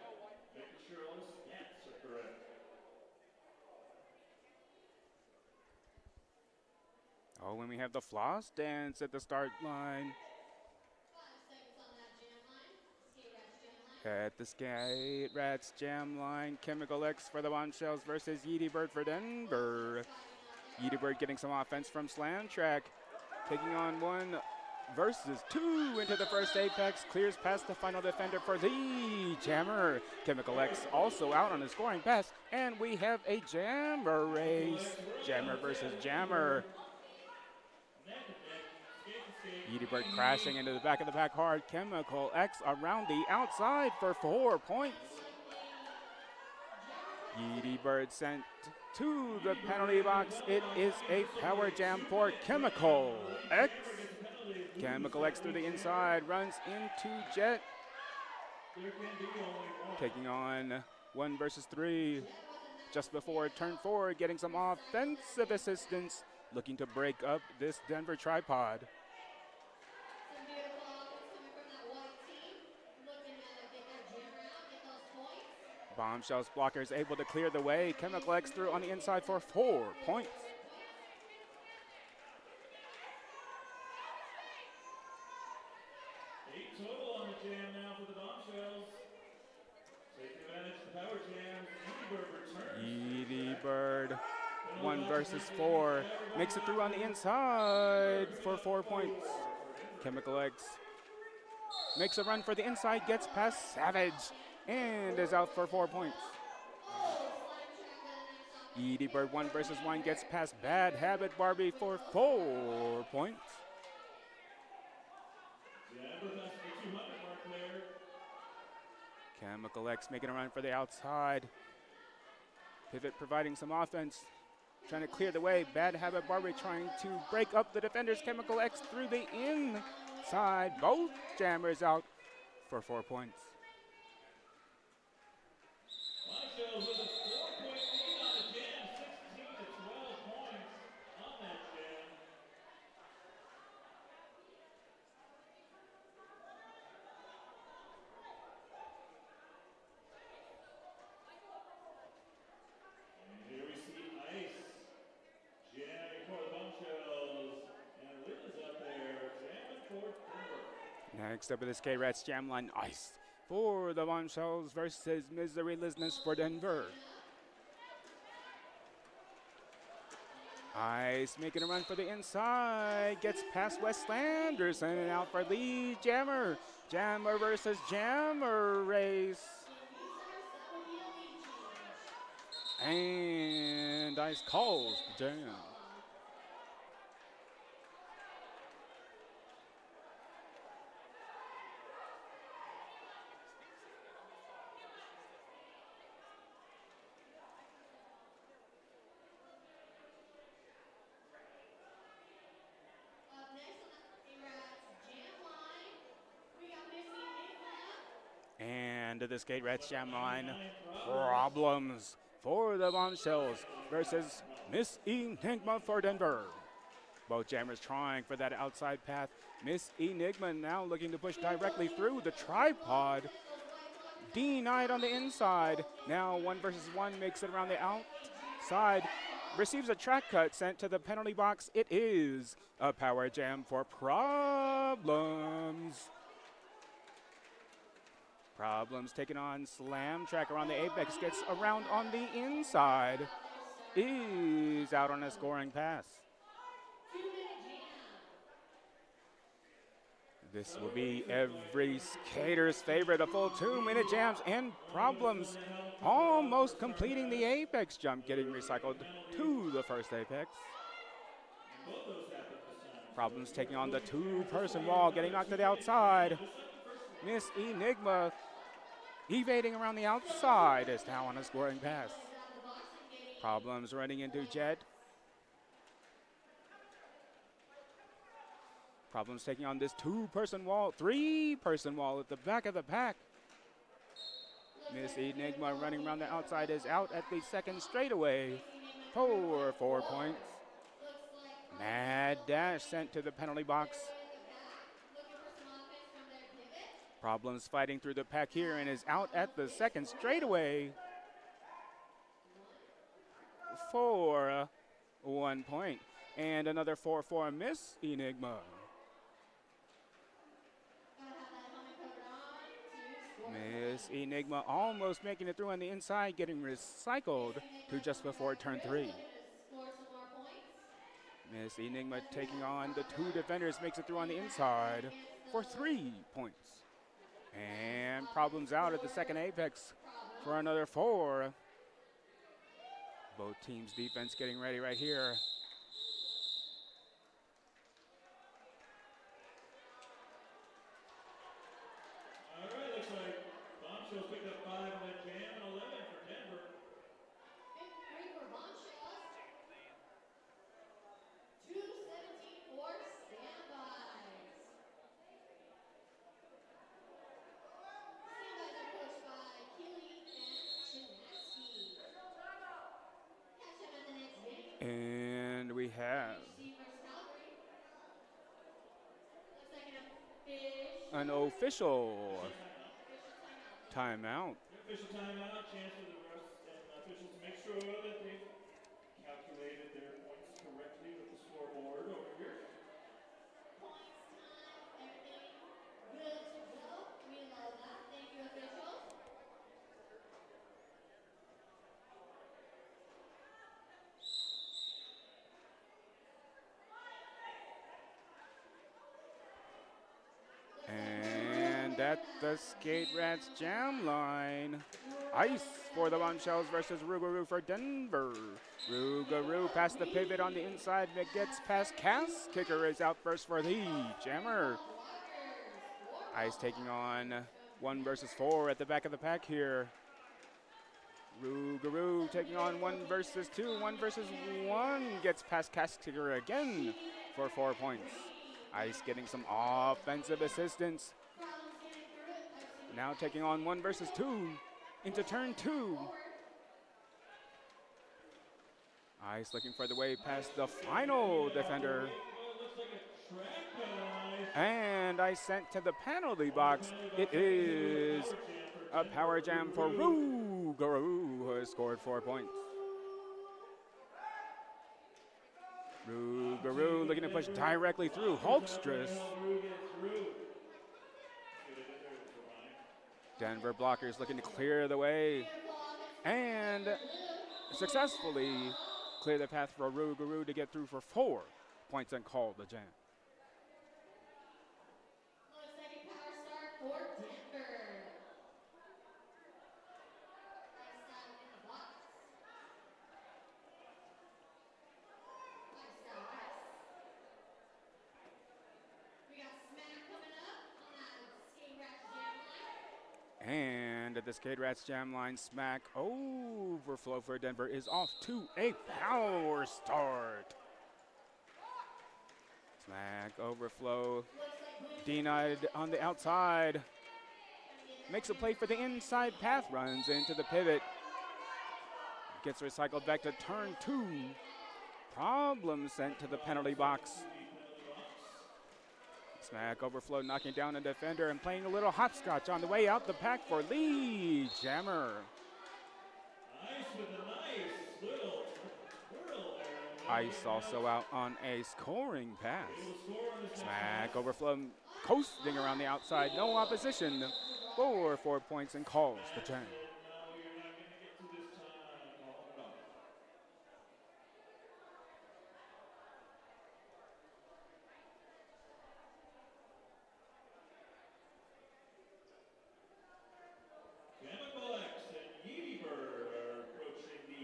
Speaker 3: making sure all the stats are correct.
Speaker 1: Oh, when we have the floss dance at the start line.
Speaker 2: 5 seconds on that jam line. Skate Rats jam line.
Speaker 1: At the Skate Rats Jam line, Chemical X for the Bombshellz versus Yeety Bird for Denver. Yeety Bird getting some offense from Slam Track, taking on 1 versus 2 into the first apex, clears past the final defender for the Jammer. Chemical X also out on the scoring pass, and we have a Jammer race. Jammer versus Jammer.
Speaker 3: Neck to neck, skate to skate.
Speaker 1: Yeety Bird crashing into the back of the pack hard. Chemical X around the outside for 4 points. Yeety Bird sent to the penalty box. It is a power jam for Chemical X. Chemical X through the inside, runs into Jet.
Speaker 3: There can be only one.
Speaker 1: Taking on 1 versus 3. Just before turn 4, getting some offensive assistance. Looking to break up this Denver tripod.
Speaker 2: Some beautiful offense coming from that white team. Looking to get their jammer out, get those points.
Speaker 1: Bombshellz blockers able to clear the way. Chemical X through on the inside for 4 points.
Speaker 3: 8 total on the jam now for the Bombshellz. Taking advantage of the power jam. Yeety Bird returns.
Speaker 1: Yeety Bird, 1 versus 4. Makes it through on the inside for 4 points. Chemical X makes a run for the inside, gets past Savage, and is out for 4 points. Yeety Bird, 1 versus 1, gets past Bad Habit Barbie for 4 points.
Speaker 3: Denver past the 200 mark there.
Speaker 1: Chemical X making a run for the outside. Pivot providing some offense, trying to clear the way. Bad Habit Barbie trying to break up the defenders. Chemical X through the inside. Both jammers out for 4 points.
Speaker 3: Bombshellz with a 4-point lead on the jam. 16 to 12 points on that jam. And here we see Ice jamming for the Bombshellz. And Lynn is up there jamming for Denver.
Speaker 1: Next up with the Skate Rats Jam line, Ice for the Bombshellz versus Misery Lizness for Denver. Ice making a run for the inside, gets past Wes Landerson and out for the Jammer. Jammer versus Jammer race. And Ice calls the jam. And to the skate rats jam line, problems for the Bombshellz versus Miss Enigma for Denver. Both jammers trying for that outside path. Miss Enigma now looking to push directly through the tripod. Denied on the inside. Now 1 versus 1 makes it around the outside. Receives a track cut sent to the penalty box. It is a power jam for Problems. Problems taking on Slam Track around the apex. Gets around on the inside. Is out on a scoring pass. This will be every skater's favorite, a full 2-minute jams, and Problems almost completing the apex jump, getting recycled to the first apex. Problems taking on the 2-person wall, getting knocked to the outside. Miss Enigma evading around the outside is now on a scoring pass. Problems running into Jet. Problems taking on this 2-person wall, 3-person wall at the back of the pack. Miss Enigma running around the outside is out at the second straightaway for 4 points. Mad dash sent to the penalty box. Problems fighting through the pack here and is out at the second straightaway for 1 point. And another 4 for Miss Enigma. Miss Enigma almost making it through on the inside, getting recycled to just before turn 3. Miss Enigma taking on the 2 defenders, makes it through on the inside for 3 points. And Problems out at the second apex for another 4. Both teams' defense getting ready right here.
Speaker 3: All right, looks like Bombshellz picked up 5 on that jam and 11 for Denver.
Speaker 2: Victory for Bombshellz. 2:17 for standbys. Standbys are coached by Keeley and Chinaski. Catch them at the next game.
Speaker 1: And we have
Speaker 2: HC versus Calgary. Looks like
Speaker 1: an official
Speaker 2: timeout.
Speaker 1: timeout.
Speaker 3: Official timeout, chance for the refs and officials to make sure that they've calculated their points correctly with the scoreboard over here.
Speaker 2: Points, time, everything good to go. We love that. Thank you, officials.
Speaker 1: And at the Skate Rats jam line, ice for the Bombshellz versus Rougarou for Denver. Rougarou past the pivot on the inside, that gets past Cass. Kicker is out first for the jammer. Ice taking on 1 versus 4 at the back of the pack here. Rougarou taking on 1 versus 2, 1 versus 1, gets past Cass Kicker again for 4 points. Ice getting some offensive assistance. Now taking on 1 versus 2 into turn 2. Ice looking for the way past the final defender. And Ice sent to the penalty box. It is a power jam for Rougarou, who has scored 4 points. Rougarou looking to push directly through Hulkstress. Denver blockers looking to clear the way and successfully clear the path for Rougarou to get through for 4 points and call the jam.
Speaker 2: Looks like a power start for Denver. Ice out in the box. Ice out, ice. We got Smack coming up on that Skate Rats jam line.
Speaker 1: And at the Skate Rats jam line, Smack overflow for Denver is off to a power start. Smack overflow denied on the outside. makes a play for the inside path, runs into the pivot, gets recycled back to turn 2. Problem sent to the penalty box. Smack overflow, knocking down a defender and playing a little hopscotch on the way out the pack for Lee Jammer.
Speaker 3: Ice with a nice little twirl there.
Speaker 1: Ice also out on a scoring pass.
Speaker 3: Able to score on this
Speaker 1: Smack overflow, coasting around the outside, no opposition for 4 points and calls the jam.
Speaker 3: No, you're not going to get to this time. Call it off. Chemical X and Yeety Bird are approaching the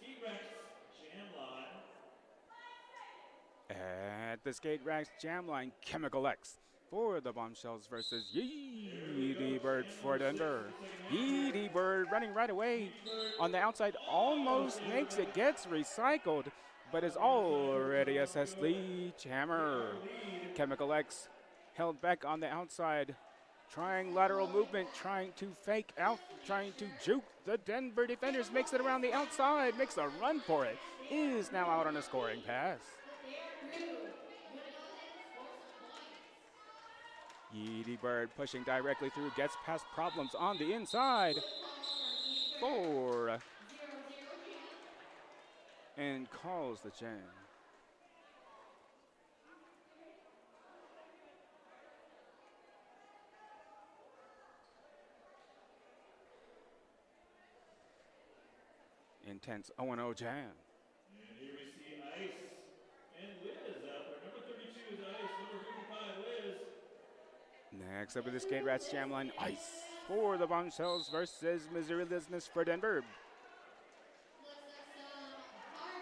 Speaker 3: Skate Rex jam line.
Speaker 1: At the Skate Racks jam line, Chemical X for the Bombshellz versus Yeety Bird for Denver. Yeety Bird running right away on the outside, almost makes it, gets recycled, but is already assessed Lee Jammer. Chemical X held back on the outside, trying lateral movement, trying to fake out, trying to juke the Denver defenders, makes it around the outside, makes a run for it, is now out on a scoring pass. Yeety Bird pushing directly through, gets past Problems on the inside for and calls the jam. Intense 0-0 jam.
Speaker 3: And here we see Ice and Liz out there. Number 32 is Ice, number 55 Liz.
Speaker 1: Next up with the Skate Rats jam line, Ice for the Bombshellz versus Missouri Business for Denver.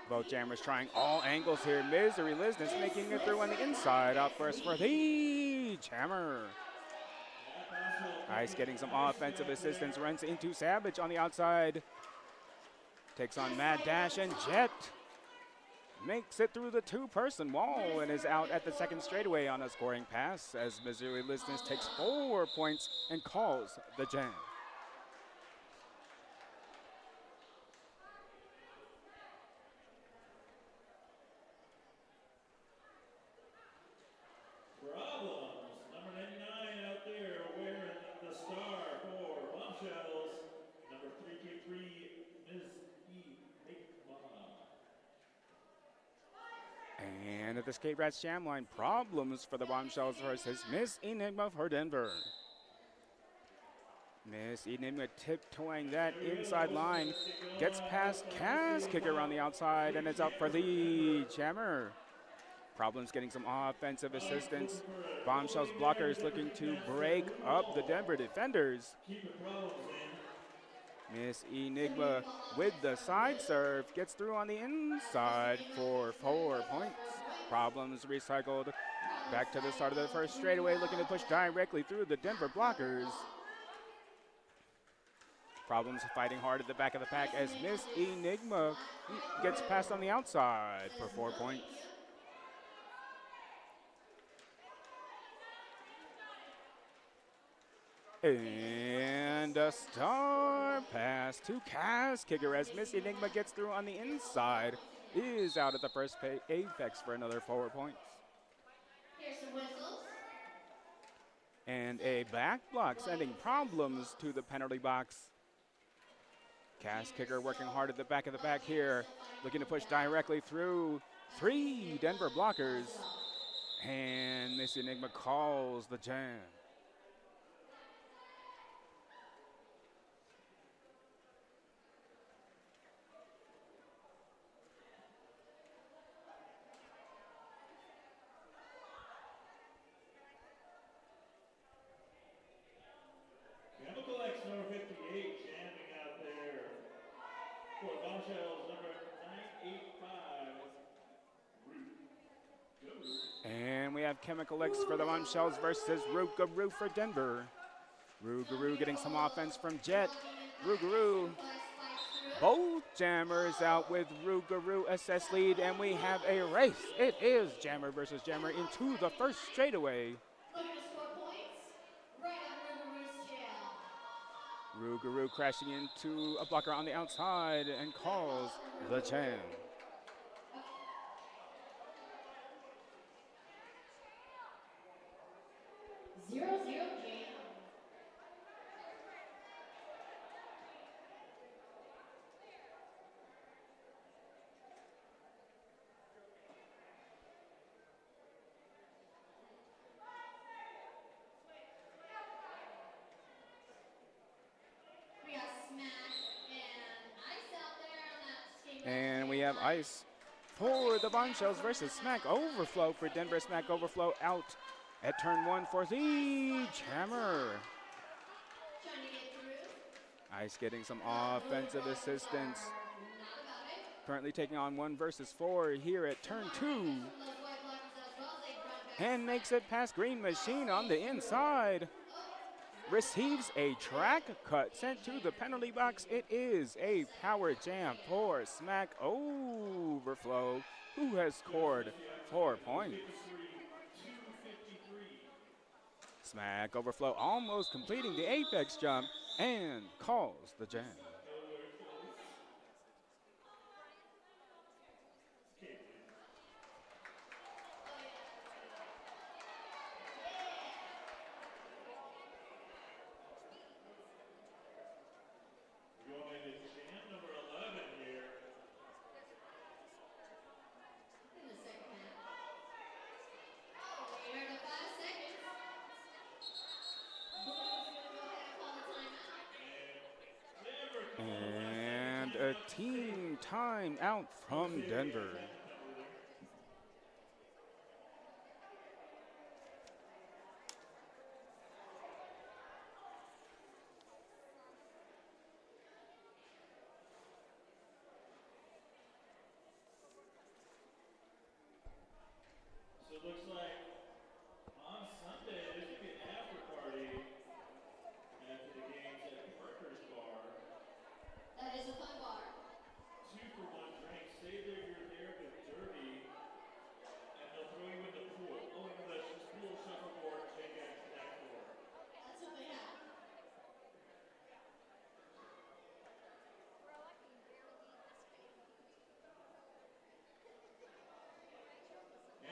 Speaker 1: Both jammers trying all angles here. Missouri Business making it through on the inside. Out first for the jammer. Ice getting some offensive assistance, runs into Savage on the outside. Takes on Mad Dash and Jet. Makes it through the two-person wall and is out at the second straightaway on a scoring pass as Missouri Business takes 4 points and calls the jam.
Speaker 3: Problems. Number 99 out there wearing the star for Bombshellz. Number 3K3, Ms. Enigma.
Speaker 1: And at the Skate Rats jam line, Problems for the Bombshellz versus Miss Enigma for Denver. Miss Enigma tiptoeing that inside line, gets past Cass Kicker on the outside and is out for the jammer. Problems getting some offensive assistance. Bombshellz blockers looking to break up the Denver defenders.
Speaker 3: Keep the Problems in.
Speaker 1: Miss Enigma with the side serve gets through on the inside for 4 points. Problems recycled back to the start of the first straightaway, looking to push directly through the Denver blockers. Problems fighting hard at the back of the pack as Miss Enigma gets passed on the outside for 4 points. And a star pass to Cass Kicker as Miss Enigma gets through on the inside. Is out at the first apex for another 4 points.
Speaker 2: Here's some whistles.
Speaker 1: And a back block sending Problems to the penalty box. Cass Kicker working hard at the back of the pack here, looking to push directly through 3 Denver blockers. And Miss Enigma calls the jam.
Speaker 3: Chemical X number 58 jamming out there for Bombshellz number 985. Root. Go Root.
Speaker 1: And we have Chemical X for the Bombshellz versus Rougarou for Denver. Rougarou getting some offense from Jet. Rougarou, both jammers out with Rougarou assess lead, and we have a race. It is jammer versus jammer into the first straightaway.
Speaker 2: Looking to score points right on Rougarou's tail.
Speaker 1: Rougarou crashing into a blocker on the outside and calls the jam.
Speaker 2: Zero jam. We got Smack and Ice out there on that skate rack
Speaker 1: And we
Speaker 2: jam
Speaker 1: have
Speaker 2: line.
Speaker 1: ice for the Bombshellz versus Smack Overflow for Denver. Smack Overflow out at turn 1 for the jammer.
Speaker 2: Trying to get through.
Speaker 1: Ice getting some
Speaker 2: But
Speaker 1: offensive
Speaker 2: road courses
Speaker 1: assistance.
Speaker 2: are not about it.
Speaker 1: Currently taking on 1 versus 4 here at turn 2.
Speaker 2: Some of those white blockers as well as they run back.
Speaker 1: And makes it past Green Machine on the inside. Receives a track cut sent to the penalty box. It is a power jam for Smack Overflow, who has scored 4 points. Smack Overflow almost completing the apex jump and calls the jam.
Speaker 3: Going into jam number 11 here.
Speaker 2: In the second half. Oh, we heard it 5 seconds. Blue's gonna go ahead and call the timeout.
Speaker 3: Denver
Speaker 1: And a team timeout from Denver.
Speaker 3: So it looks like on Sunday there's going to be an after party after the games at Parker's Bar.
Speaker 2: That is a fun bar.
Speaker 3: 2-for-1 drink. Stay there, you're there, get dirty, and they'll throw you in the pool. Oh, no, that's just pool, shuffleboard, shake it, connect board.
Speaker 2: That's what they have.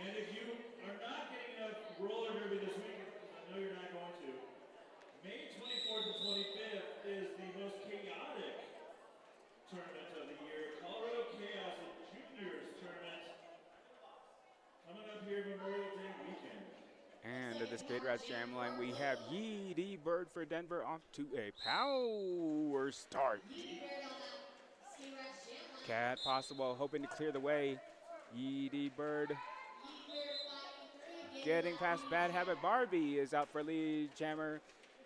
Speaker 3: And if you are not getting enough roller derby this weekend, because I know you're not going to, May 24th and 25th is the most chaotic tournament of the year. Colorado Chaos and Juniors tournament coming up here Memorial Day weekend.
Speaker 1: And at the Skate Rats Jam line, we have Yeedy Bird for Denver off to a power start.
Speaker 2: Yeedy Bird on that Ski Rats jam line.
Speaker 1: Cat Possible hoping to clear the way. Yeedy Bird
Speaker 2: Yeedy Bird fighting through.
Speaker 1: getting past Bad Habit Barbie is out for lead jammer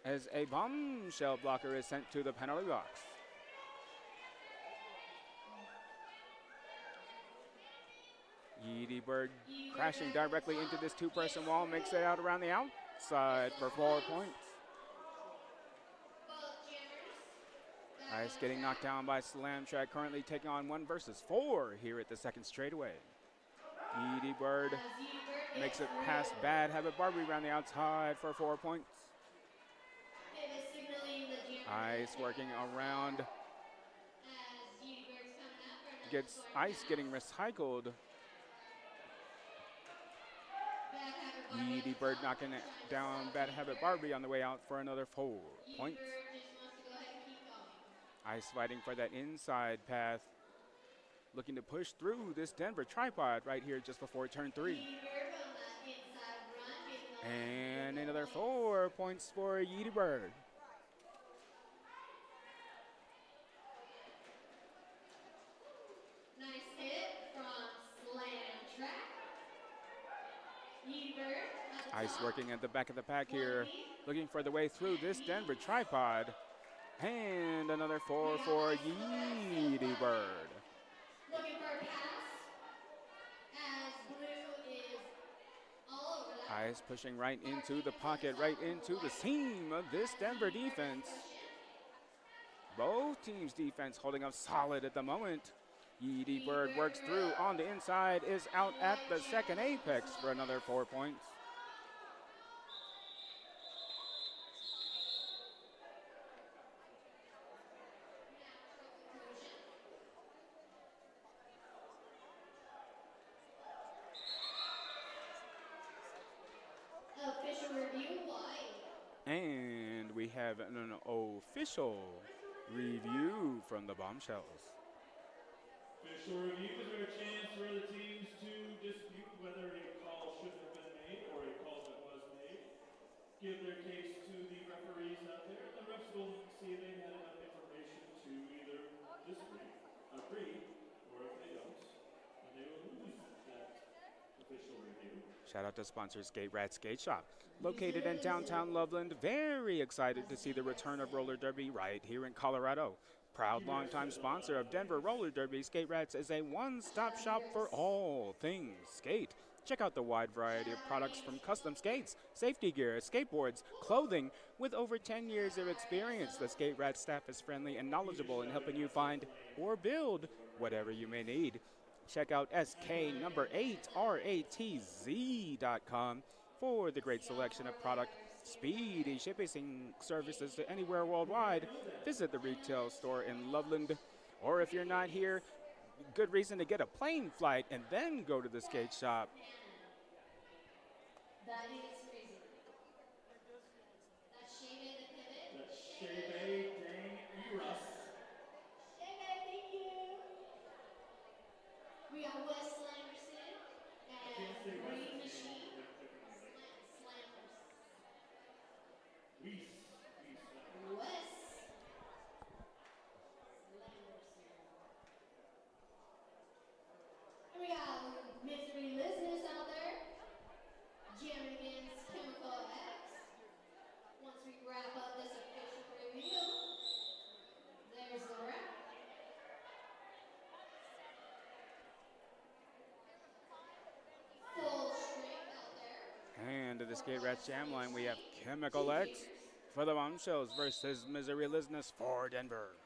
Speaker 1: as a bombshell blocker is sent to the penalty box. Yeedy Bird crashing directly into this 2-person wall, makes it out around the outside for 4 points.
Speaker 2: Both jammers.
Speaker 1: Ice getting knocked down by Slam Track, currently taking on 1 versus 4 here at the second straightaway. Yeedy Bird
Speaker 2: As Yeedy Bird
Speaker 1: makes
Speaker 2: gets
Speaker 1: it
Speaker 2: through.
Speaker 1: past Bad Habit Barbie around the outside for 4 points.
Speaker 2: It is signaling the jammer.
Speaker 1: Ice working around,
Speaker 2: As Yeedy Bird's coming up for another
Speaker 1: gets
Speaker 2: scoring
Speaker 1: Ice
Speaker 2: down.
Speaker 1: getting recycled.
Speaker 2: Bad Habit Barbie at
Speaker 1: Yeedy
Speaker 2: the
Speaker 1: Bird
Speaker 2: top,
Speaker 1: knocking
Speaker 2: trying
Speaker 1: it
Speaker 2: to
Speaker 1: down
Speaker 2: stop
Speaker 1: Bad
Speaker 2: Yeedy
Speaker 1: Habit
Speaker 2: Bird.
Speaker 1: Barbie on the way out for another 4
Speaker 2: Yeedy
Speaker 1: points.
Speaker 2: Bird just wants to go ahead and keep going.
Speaker 1: Ice fighting for that inside path, looking to push through this Denver tripod right here just before turn 3.
Speaker 2: Yeedy Bird on that inside run, getting the
Speaker 1: And
Speaker 2: full
Speaker 1: another
Speaker 2: points.
Speaker 1: 4 points for Yeedy Bird.
Speaker 2: Nice hit from Slam Track. Yeedy Bird at the
Speaker 1: Ice
Speaker 2: top.
Speaker 1: working at the back of the pack
Speaker 2: One
Speaker 1: here,
Speaker 2: lead.
Speaker 1: looking for the way through this Denver tripod. And another 4 for Yeedy Bird.
Speaker 2: Looking for a pass. As Blue is all over that.
Speaker 1: Ice pushing right into the pocket, right into the seam of this Denver defense. Both teams' defense holding up solid at the moment. Yeedy Bird works through on the inside, is out at the second apex for another 4 points. have an official review from the Bombshellz.
Speaker 3: Official reviews are a chance for the teams to dispute whether a call should have been made or a call that was made. Give their case to the referees out there, and the refs will see if they had enough information to either disagree, agree, or if they don't, then they will lose that official review.
Speaker 1: Shout out to sponsor Skate Rat Skate Shop, located in downtown Loveland. Very excited to see the return of roller derby right here in Colorado. Proud longtime sponsor of Denver Roller Derby, Skate Rats is a one-stop shop for all things skate. Check out the wide variety of products from custom skates, safety gear, skateboards, clothing. With over 10 years of experience, the Skate Rat staff is friendly and knowledgeable in helping you find or build whatever you may need. Check out SK number 8 ratz.com for the great selection of product, speedy shipping services to anywhere worldwide. Visit the retail store in Loveland, or if you're not here, good reason to get a plane flight and then go to the skate shop.
Speaker 2: That is crazy. That's Shayvay the pivot.
Speaker 3: That's Shayvay Dang Eros.
Speaker 2: Shayvay, thank you. We got Wes Slammerson and Green Machine. Slammers.
Speaker 3: Weiss.
Speaker 2: Wes Slammerson. And we got Misery Listeners out there. Jamming against Chemical X. Once we wrap up this official review, there's the wrap. Full strength out there.
Speaker 1: And to the Skate Rats Jam line, we have Chemical X for the Bombshellz versus Misery Listeners for Denver.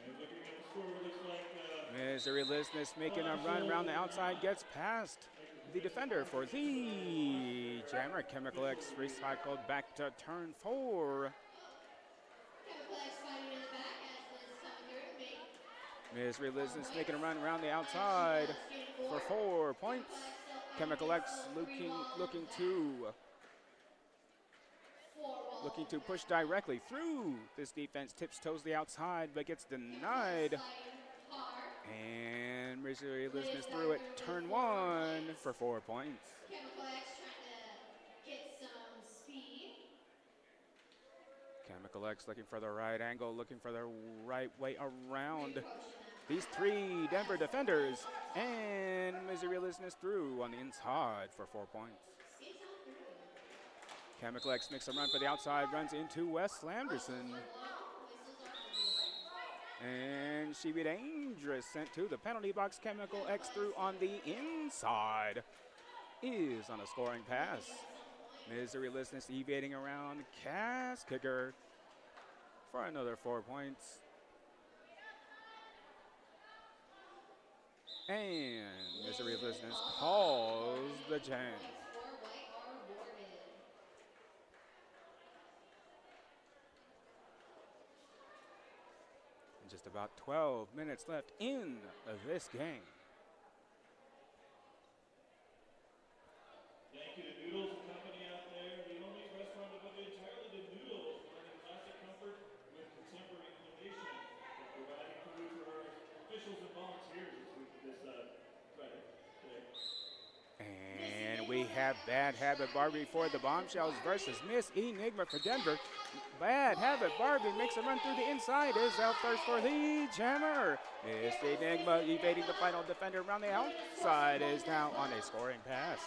Speaker 3: And looking at the score, it looks like
Speaker 1: Misery Listeners making a run around the outside, gets past the defender for the Jammer. Chemical X recycled back to turn 4.
Speaker 2: Chemical X fighting in the back as Liz coming through.
Speaker 1: Misery Listeners making a run around the outside for 4 points. Chemical X looking to push directly through this defense. Tips toes the outside, but gets denied. And Misery Listeners through it. Turn 1 for 4 points.
Speaker 2: Chemical X trying to get some speed.
Speaker 1: Chemical X looking for the right angle, looking for the right way around these 3 Denver defenders. And Misery Listeners through on the inside for 4 points. Chemical X makes a run for the outside, runs into Wes Slammerson. And she be dangerous, sent to the penalty box. Chemical X through on the inside is on a scoring pass. Misery Listeners evading around Cass Kicker for another 4 points. And Misery Listeners calls the jam. And just about 12 minutes left in this game.
Speaker 3: thank you to Noodles and Company out there, the only restaurant devoted entirely to noodles, blending classic comfort with contemporary innovation. We're providing food for our officials and volunteers this Friday.
Speaker 1: And we have Bad Habit Barbie for the Bombshellz versus Miss Enigma for Denver. Bad Habit Barbie makes a run through the inside, is out first for the Jammer. Miss Enigma evading the final defender around the outside, is now on a scoring pass.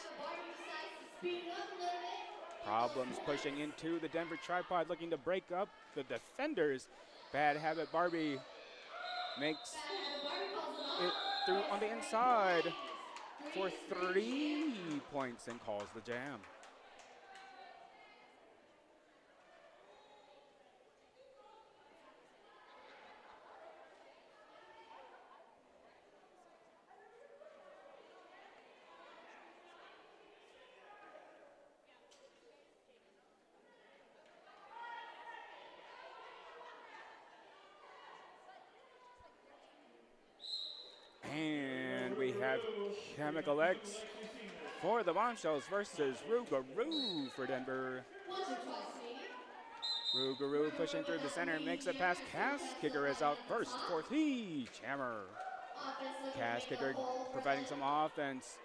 Speaker 1: Problems pushing into the Denver tripod, looking to break up the defenders. Bad Habit Barbie makes it through on the inside for 3 points and calls the jam. And we have Chemical X for the Bombshellz versus Rougarou for Denver. Rougarou pushing through the center, makes it past Cass. Kicker is out first for the Jammer.
Speaker 2: Offense looking to
Speaker 1: Cass
Speaker 2: make
Speaker 1: Kicker
Speaker 2: a hole for
Speaker 1: providing
Speaker 2: them.
Speaker 1: some offense.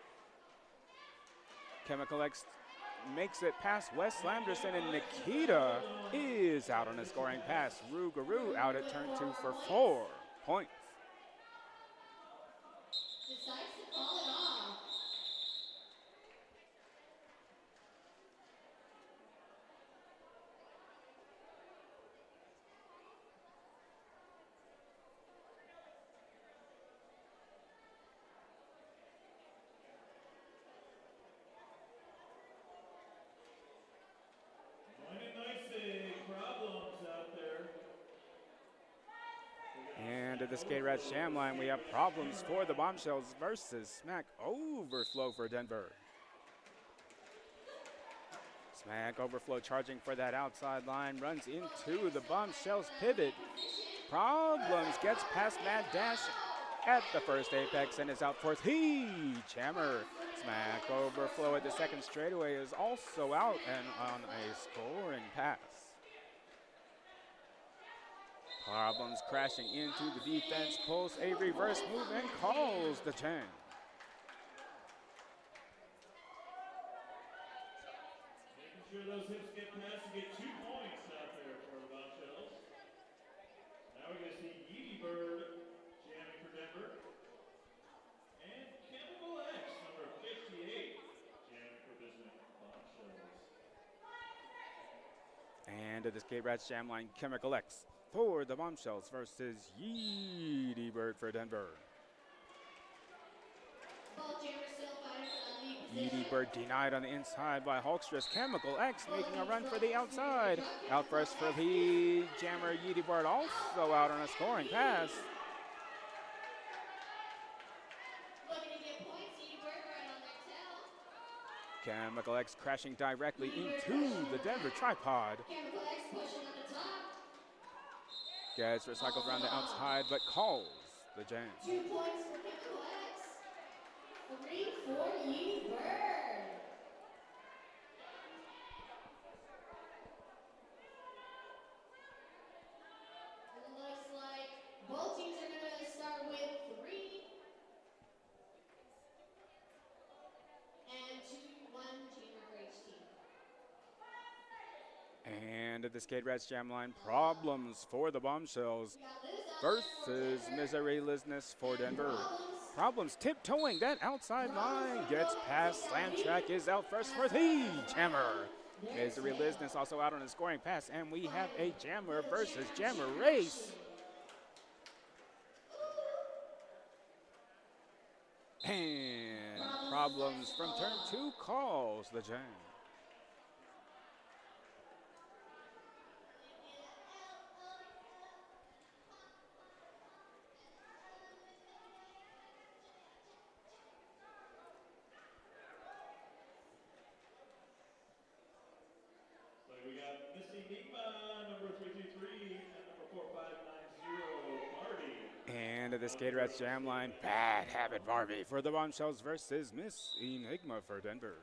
Speaker 1: Chemical X makes it past Wes Lamderson, and Nikita is out on a scoring pass. Rougarou out at turn 2 for 4 points.
Speaker 2: Decides to call it off.
Speaker 3: Finding nice problems out there.
Speaker 1: And at the Skate Rats Jam line, we have problems for the Bombshellz versus Smack Overflow for Denver. Smack Overflow charging for that outside line, runs into the Bombshellz pivot. Problems, gets past Mad Dash at the first apex and is out for the Jammer. Smack Overflow at the second straightaway is also out and on a scoring pass. Problems crashing into the defense, pulls a reverse move and calls the jam.
Speaker 3: Making sure those hips get past and get 2 points out there for the Bombshellz. Now we're going to see Yeedy Bird jamming for Denver. And Chemical X, number 58, jamming for Bisman Bombshellz.
Speaker 1: And at the Skate Rats Jam line, Chemical X for the Bombshellz versus Yeedy Bird for Denver.
Speaker 2: Ball jammer still fighting for that lead position.
Speaker 1: Yeedy Bird denied on the inside by Hulkstra's. Chemical X making a run for the outside. Out first for the Jammer. Yeedy Bird also out on a scoring pass.
Speaker 2: Looking to get points. Yeedy Bird right on their tail.
Speaker 1: Chemical X crashing directly into the Denver tripod.
Speaker 2: Chemical X pushing at the top.
Speaker 1: Gets recycled around the outside, but calls the jam.
Speaker 2: 2 points for Chemical X. 3 for Yeedy Bird. Looks like both teams are going to start with 3. And 2-1 jammer for each team.
Speaker 1: And at the Skate Rats Jam line, problems for the Bombshellz
Speaker 2: We got Liz out
Speaker 1: versus
Speaker 2: there for Denver.
Speaker 1: Misery-lessness for Denver. Problems tiptoeing that outside line, gets past Slam Track, is out first for the Jammer. Misery-lessness also out on a scoring pass, and we have a Jammer versus Jammer race. And problems from turn 2 calls the jam.
Speaker 3: So we got Missy Enigma, number 323, and number 4590, Marty.
Speaker 1: And at the Skate Rats Jam line, Bad Habit Barbie for the Bombshellz versus Miss Enigma for Denver.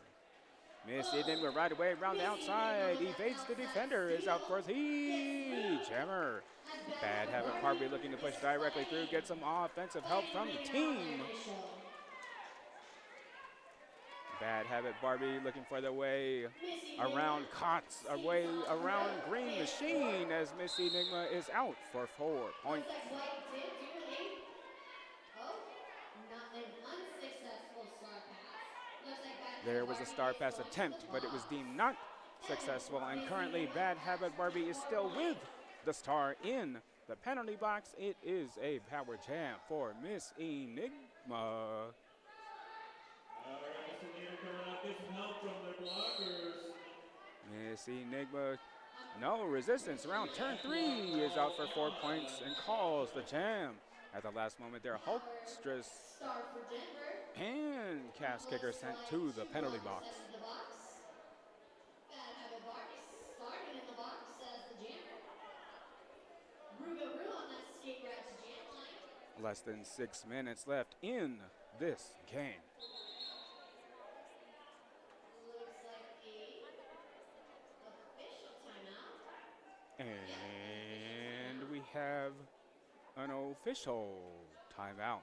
Speaker 1: Miss Enigma right away around the outside, evades the defender, is out for the Jammer. Bad Habit Barbie looking to push directly through, get some offensive help from the team. Bad Habit Barbie looking for the way around Cots, away around Green Machine as Miss Enigma is out for 4 points.
Speaker 2: Looks like White did do not an unsuccessful star pass. Looks like Bad
Speaker 1: There
Speaker 2: Habit
Speaker 1: was a
Speaker 2: Barbie
Speaker 1: star
Speaker 2: is
Speaker 1: pass
Speaker 2: going to
Speaker 1: attempt,
Speaker 2: the
Speaker 1: but it was
Speaker 2: box.
Speaker 1: deemed not successful, and currently Bad Habit Barbie is still with the star in the penalty box. It is a power jam for Miss Enigma.
Speaker 3: All right, Mr. Nina coming out, get some help from their blockers.
Speaker 1: Miss Enigma, no resistance around turn 3, is out for 4 points and calls the jam. At the last moment there, Hulkstress
Speaker 2: Star for Denver.
Speaker 1: and Cass Kicker sent to the penalty box.
Speaker 2: Sent to the box. Bad Habit Barbie starting in the box as the jammer. Rougarou on that Skate Rats jam line.
Speaker 1: Less than 6 minutes left in this game.
Speaker 2: Looks like a official timeout.
Speaker 1: And we have an official timeout.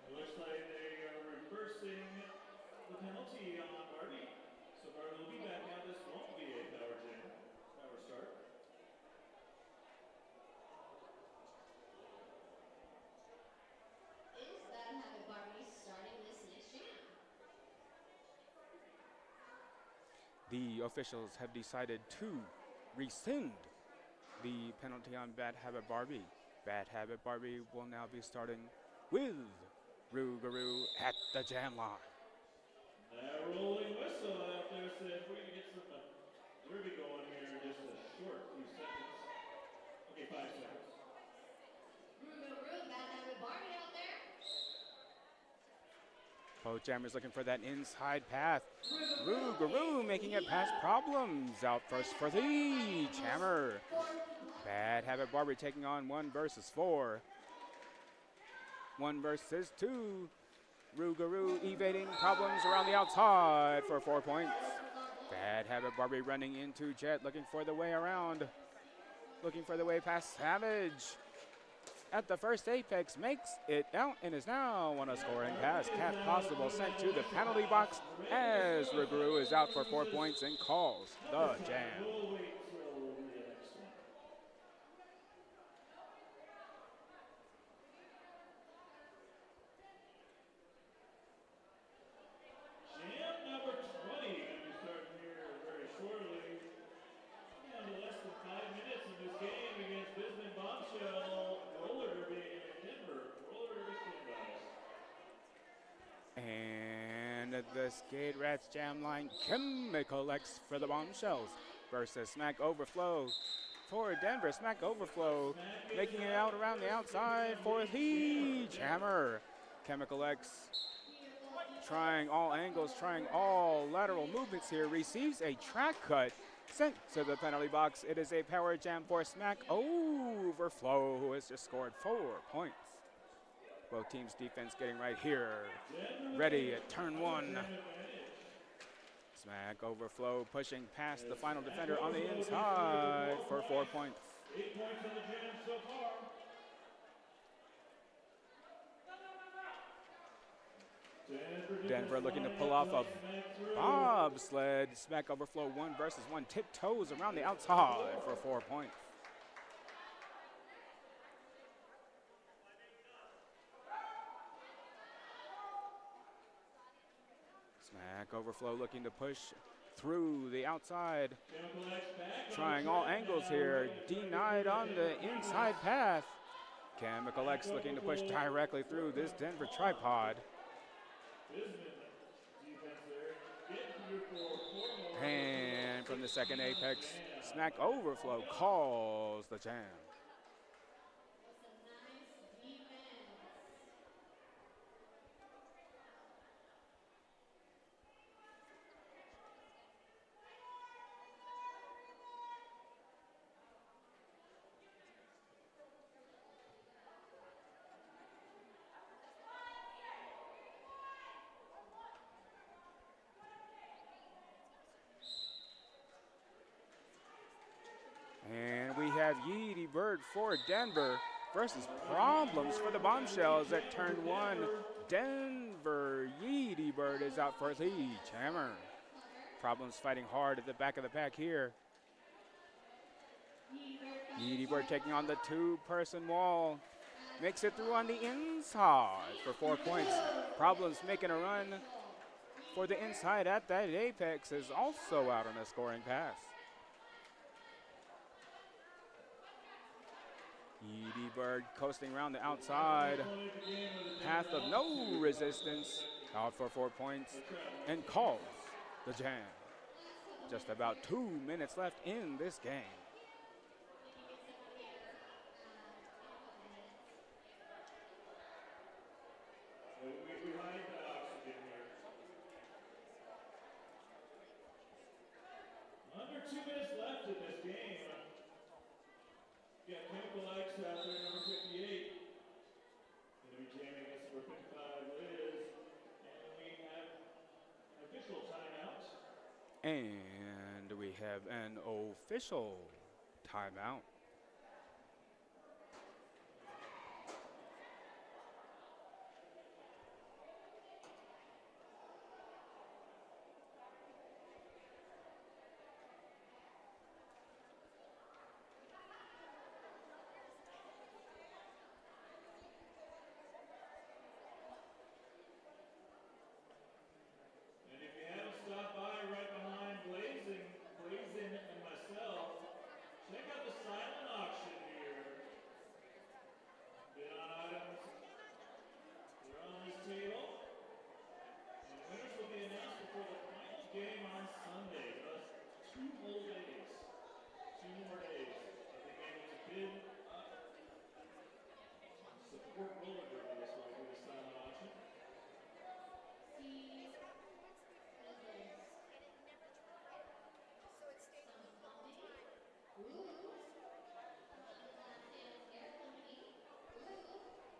Speaker 3: It looks like they are reversing the penalty on Barbie. So Barbie will be back out. This won't be a power jam, power start.
Speaker 2: Is Bad Habit Barbie starting this next jam?
Speaker 1: The officials have decided to rescind the penalty on Bad Habit Barbie. Bad Habit Barbie will now be starting with Rougarou at the jam line.
Speaker 3: That rolling whistle out there says we're going to get some derby going here in just a short few seconds. Okay, 5 seconds.
Speaker 2: Rougarou, Bad Habit Barbie out there.
Speaker 1: Both jammers looking for that inside path. Rougarou making it past Problems. Out first for the jammer. Bad Habit Barbie taking on 1 versus 4. 1 versus 2. Rougarou evading Problems around the outside for 4 points. Bad Habit Barbie running into Jet, looking for the way around. Looking for the way past Savage. At the first apex, makes it out and is now on a scoring pass. Cat Possible sent to the penalty box as Rougarou is out for 4 points and calls the jam.
Speaker 3: We'll wait till the next one. Jam number 20 going to be starting here very shortly. Down to less than 5 minutes in this game against Bisman Bombshell roller derby in Denver. Roller derby standbys.
Speaker 1: And the Skate Rats jam line, Chemical X for the Bombshellz versus Smack Overflow for Denver. Smack Overflow making it out around the outside for the jammer. Chemical X trying all angles, trying all lateral movements here, receives a track cut, sent to the penalty box. It is a power jam for Smack Overflow, who has just scored 4 points. Both teams' defense getting right here, ready at turn 1. Smack Overflow pushing past the final defender on the inside for 4 points.
Speaker 3: 8 points on the jam so far.
Speaker 1: Denver looking to pull off a bobsled. Smack Overflow 1 versus 1. Tiptoes around the outside for 4 points. Smack Overflow looking to push through the outside. Trying all angles here. Denied on the inside path. Chemical X looking to push directly through this Denver tripod. And from the second apex, Smack Overflow calls the jam.
Speaker 2: That's a nice defense.
Speaker 1: And we have Yeedy Bird for Denver versus Problems for the Bombshellz at turn 1. Denver Yeedy Bird is out for the jammer. Problems fighting hard at the back of the pack here. Yeedy Bird taking on the 2-person wall. Makes it through on the inside for 4 points. Problems making a run for the inside at that apex is also out on a scoring pass. Yeedy Bird coasting around the outside. Path of no resistance. Out for 4 points and calls the jam. Just about 2 minutes left in this game.
Speaker 3: We hide the oxygen here. Under 2 minutes left in this game. We got Chemical X out there, number 58. Going to be jamming against number 55, Liz. And we have an official timeout.
Speaker 1: And we have an official timeout.
Speaker 3: And if you haven't stopped by right behind Blazing and myself, check out the silent auction here. Bid on items. They're on this table. And winners will be announced before the final game on Sunday. Thus, 2 whole days. 2 more days of being able to bid up and support roller derby this way through the silent auction.
Speaker 2: See, what is this? Some company? Ooh. Sales Air Company. Ooh.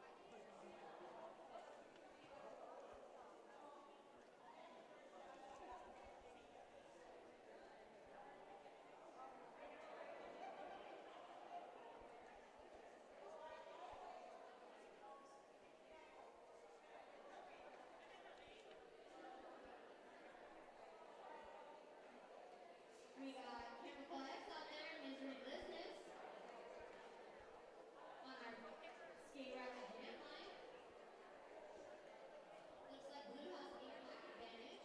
Speaker 2: We got Chemical X out there, Misery Business. On our skate racket jam line. Looks like Blue has the pack advantage.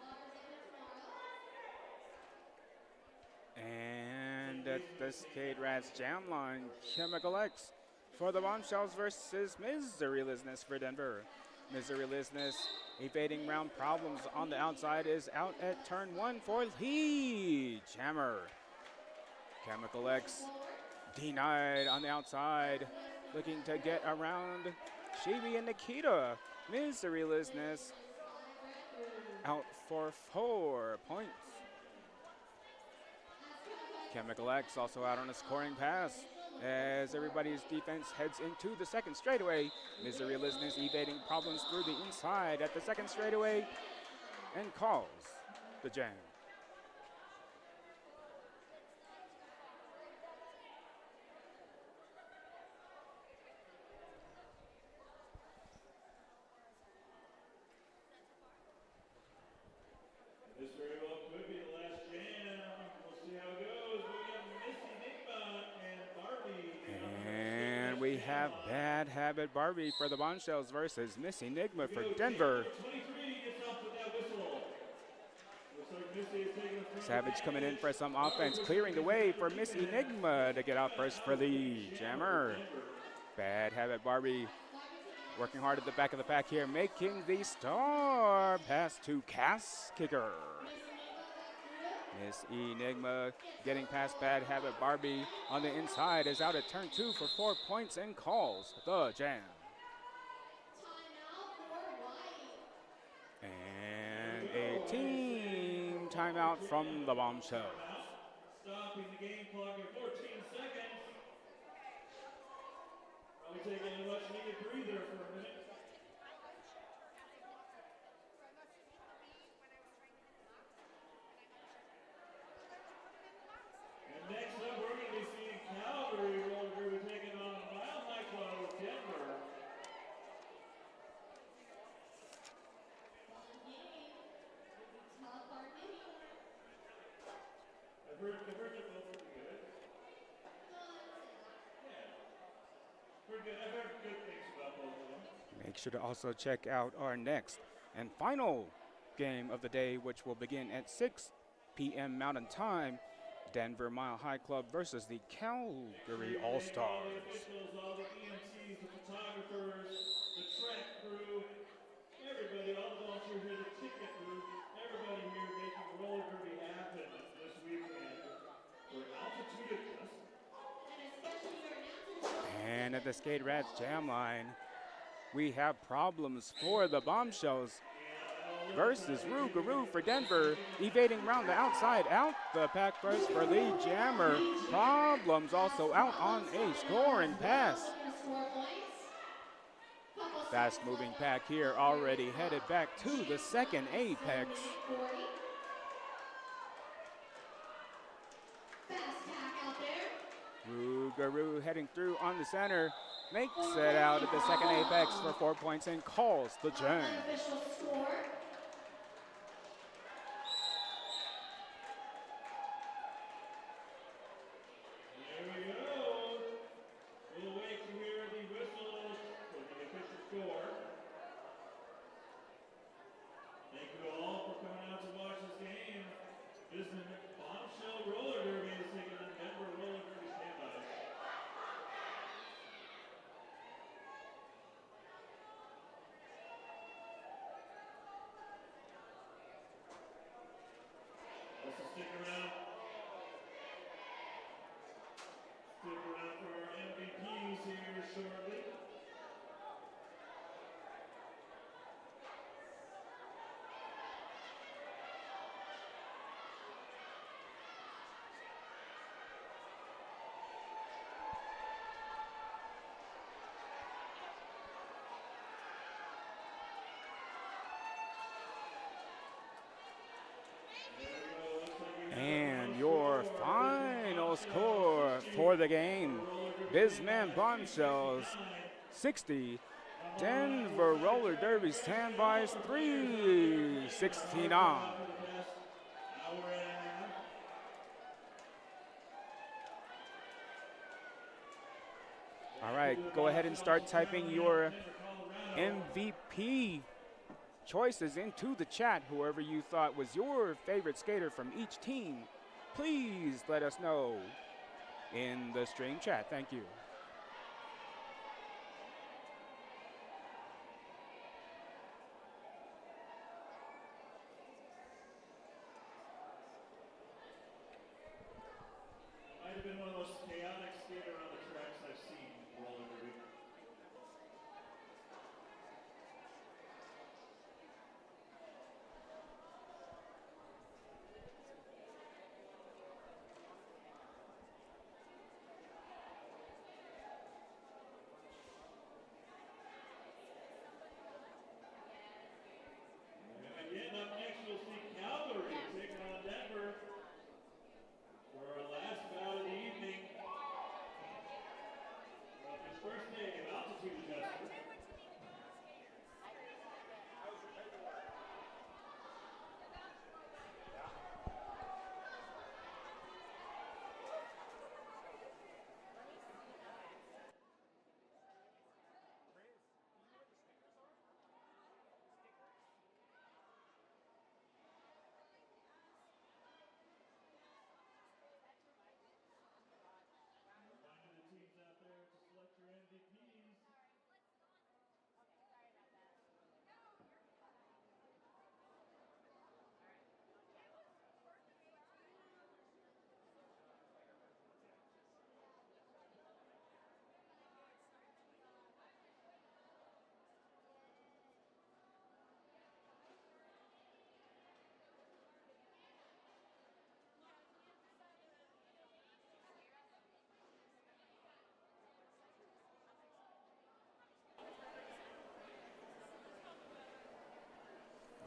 Speaker 2: Bars open tomorrow.
Speaker 1: And at the Skate Rats Jam line, Chemical X for the Bombshellz versus Miserylessness for Denver. Miserylessness evading round problems on the outside is out at turn 1 for lead jammer. Chemical X denied on the outside, looking to get around Shibi and Nikita. Miserylessness out for 4 points. Chemical X also out on a scoring pass as everybody's defense heads into the second straightaway. Miserylessness evading problems through the inside at the second straightaway and calls the jam.
Speaker 3: This very well could be the last jam. We'll see how it goes. We got Missy Nigma and Barbie.
Speaker 1: And we have Bad Habit Barbie for the Bombshellz versus Miss Enigma for Denver.
Speaker 3: 23 gets off with that whistle. Looks like Missy is taking the front.
Speaker 1: Savage coming in for some offense, clearing the way for Miss Enigma to get out first for the jammer. Bad Habit Barbie working hard at the back of the pack here, making the star pass to Cass Kicker. Miss Enigma getting past Bad Habit Barbie on the inside is out at turn 2 for 4 points and calls the jam. And a team timeout from the Bombshell.
Speaker 3: Stopping the game clock at 14 seconds. Probably taking a much needed breather for a minute. And next up, we're going to be seeing Calgary roller derby taking on Mile High Club of Denver. I've heard they're both pretty good. Yeah. Pretty good. I've heard good things about both of them.
Speaker 1: Make sure to also check out our next and final game of the day, which will begin at 6 p.m. Mountain Time. Denver Mile High Club versus the Calgary All-Stars.
Speaker 3: All the officials, all the EMTs, the photographers, the track crew, everybody, all the volunteers here, the ticket crew, everybody here making roller derby happen this weekend for Altitude Adjustment.
Speaker 1: And at the Skate Rats Jam line, we have problems for the Bombshellz versus Rougarou for Denver, evading round the outside, out the pack first for lead jammer. Problems also out on a scoring pass. Fast moving pack here, already headed back to the second apex.
Speaker 2: Fast pack out there.
Speaker 1: Rougarou heading through on the center. Makes it out at the second apex for 4 points and calls the turn.
Speaker 2: Unofficial score.
Speaker 3: There we go. We'll wait to hear the whistle for the official score. Thank you all for coming out to watch this game. Bisman Bombshell Roller Derby is taking on Denver Roller Derby standby. Also stick around. Stick around for our MVPs here shortly.
Speaker 1: And your final score for the game, Bisman Bombshellz 60, Denver Roller Derby Standbys 369.
Speaker 3: Hour and a half.
Speaker 1: All right, go ahead and start typing your MVP choices into the chat. Whoever you thought was your favorite skater from each team, please let us know in the stream chat. Thank you.
Speaker 3: Might have been one of the most chaotic skater on the tracks I've seen roller derby. And getting up next, we'll see Calgary taking on Denver for our last bout of the evening. His first day of altitude adjustment. Finding the teams out there to select your MVPs.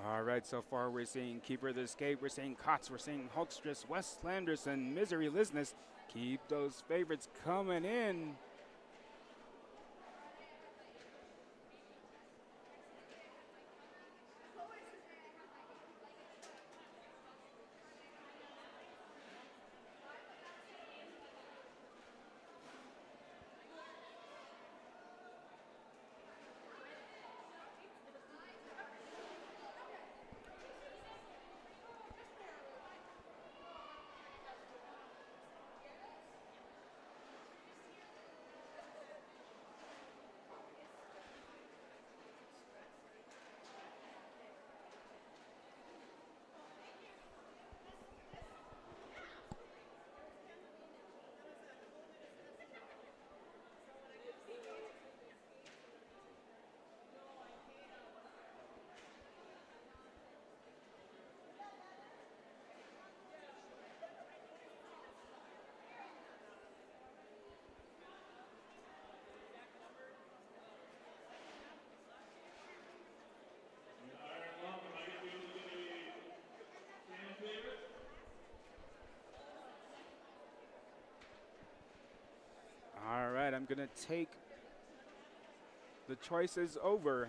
Speaker 1: All right, so far we're seeing Keeper of the Escape, we're seeing Kotz, we're seeing Hulkstress, Wes Landerson, Misery Lizness. Keep those favorites coming in. going to take the choices over.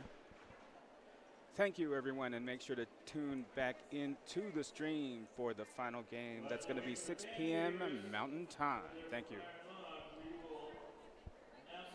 Speaker 1: Thank you, everyone, and make sure to tune back into the stream for the final game. That's going to be 6 p.m. Mountain Time. Thank you.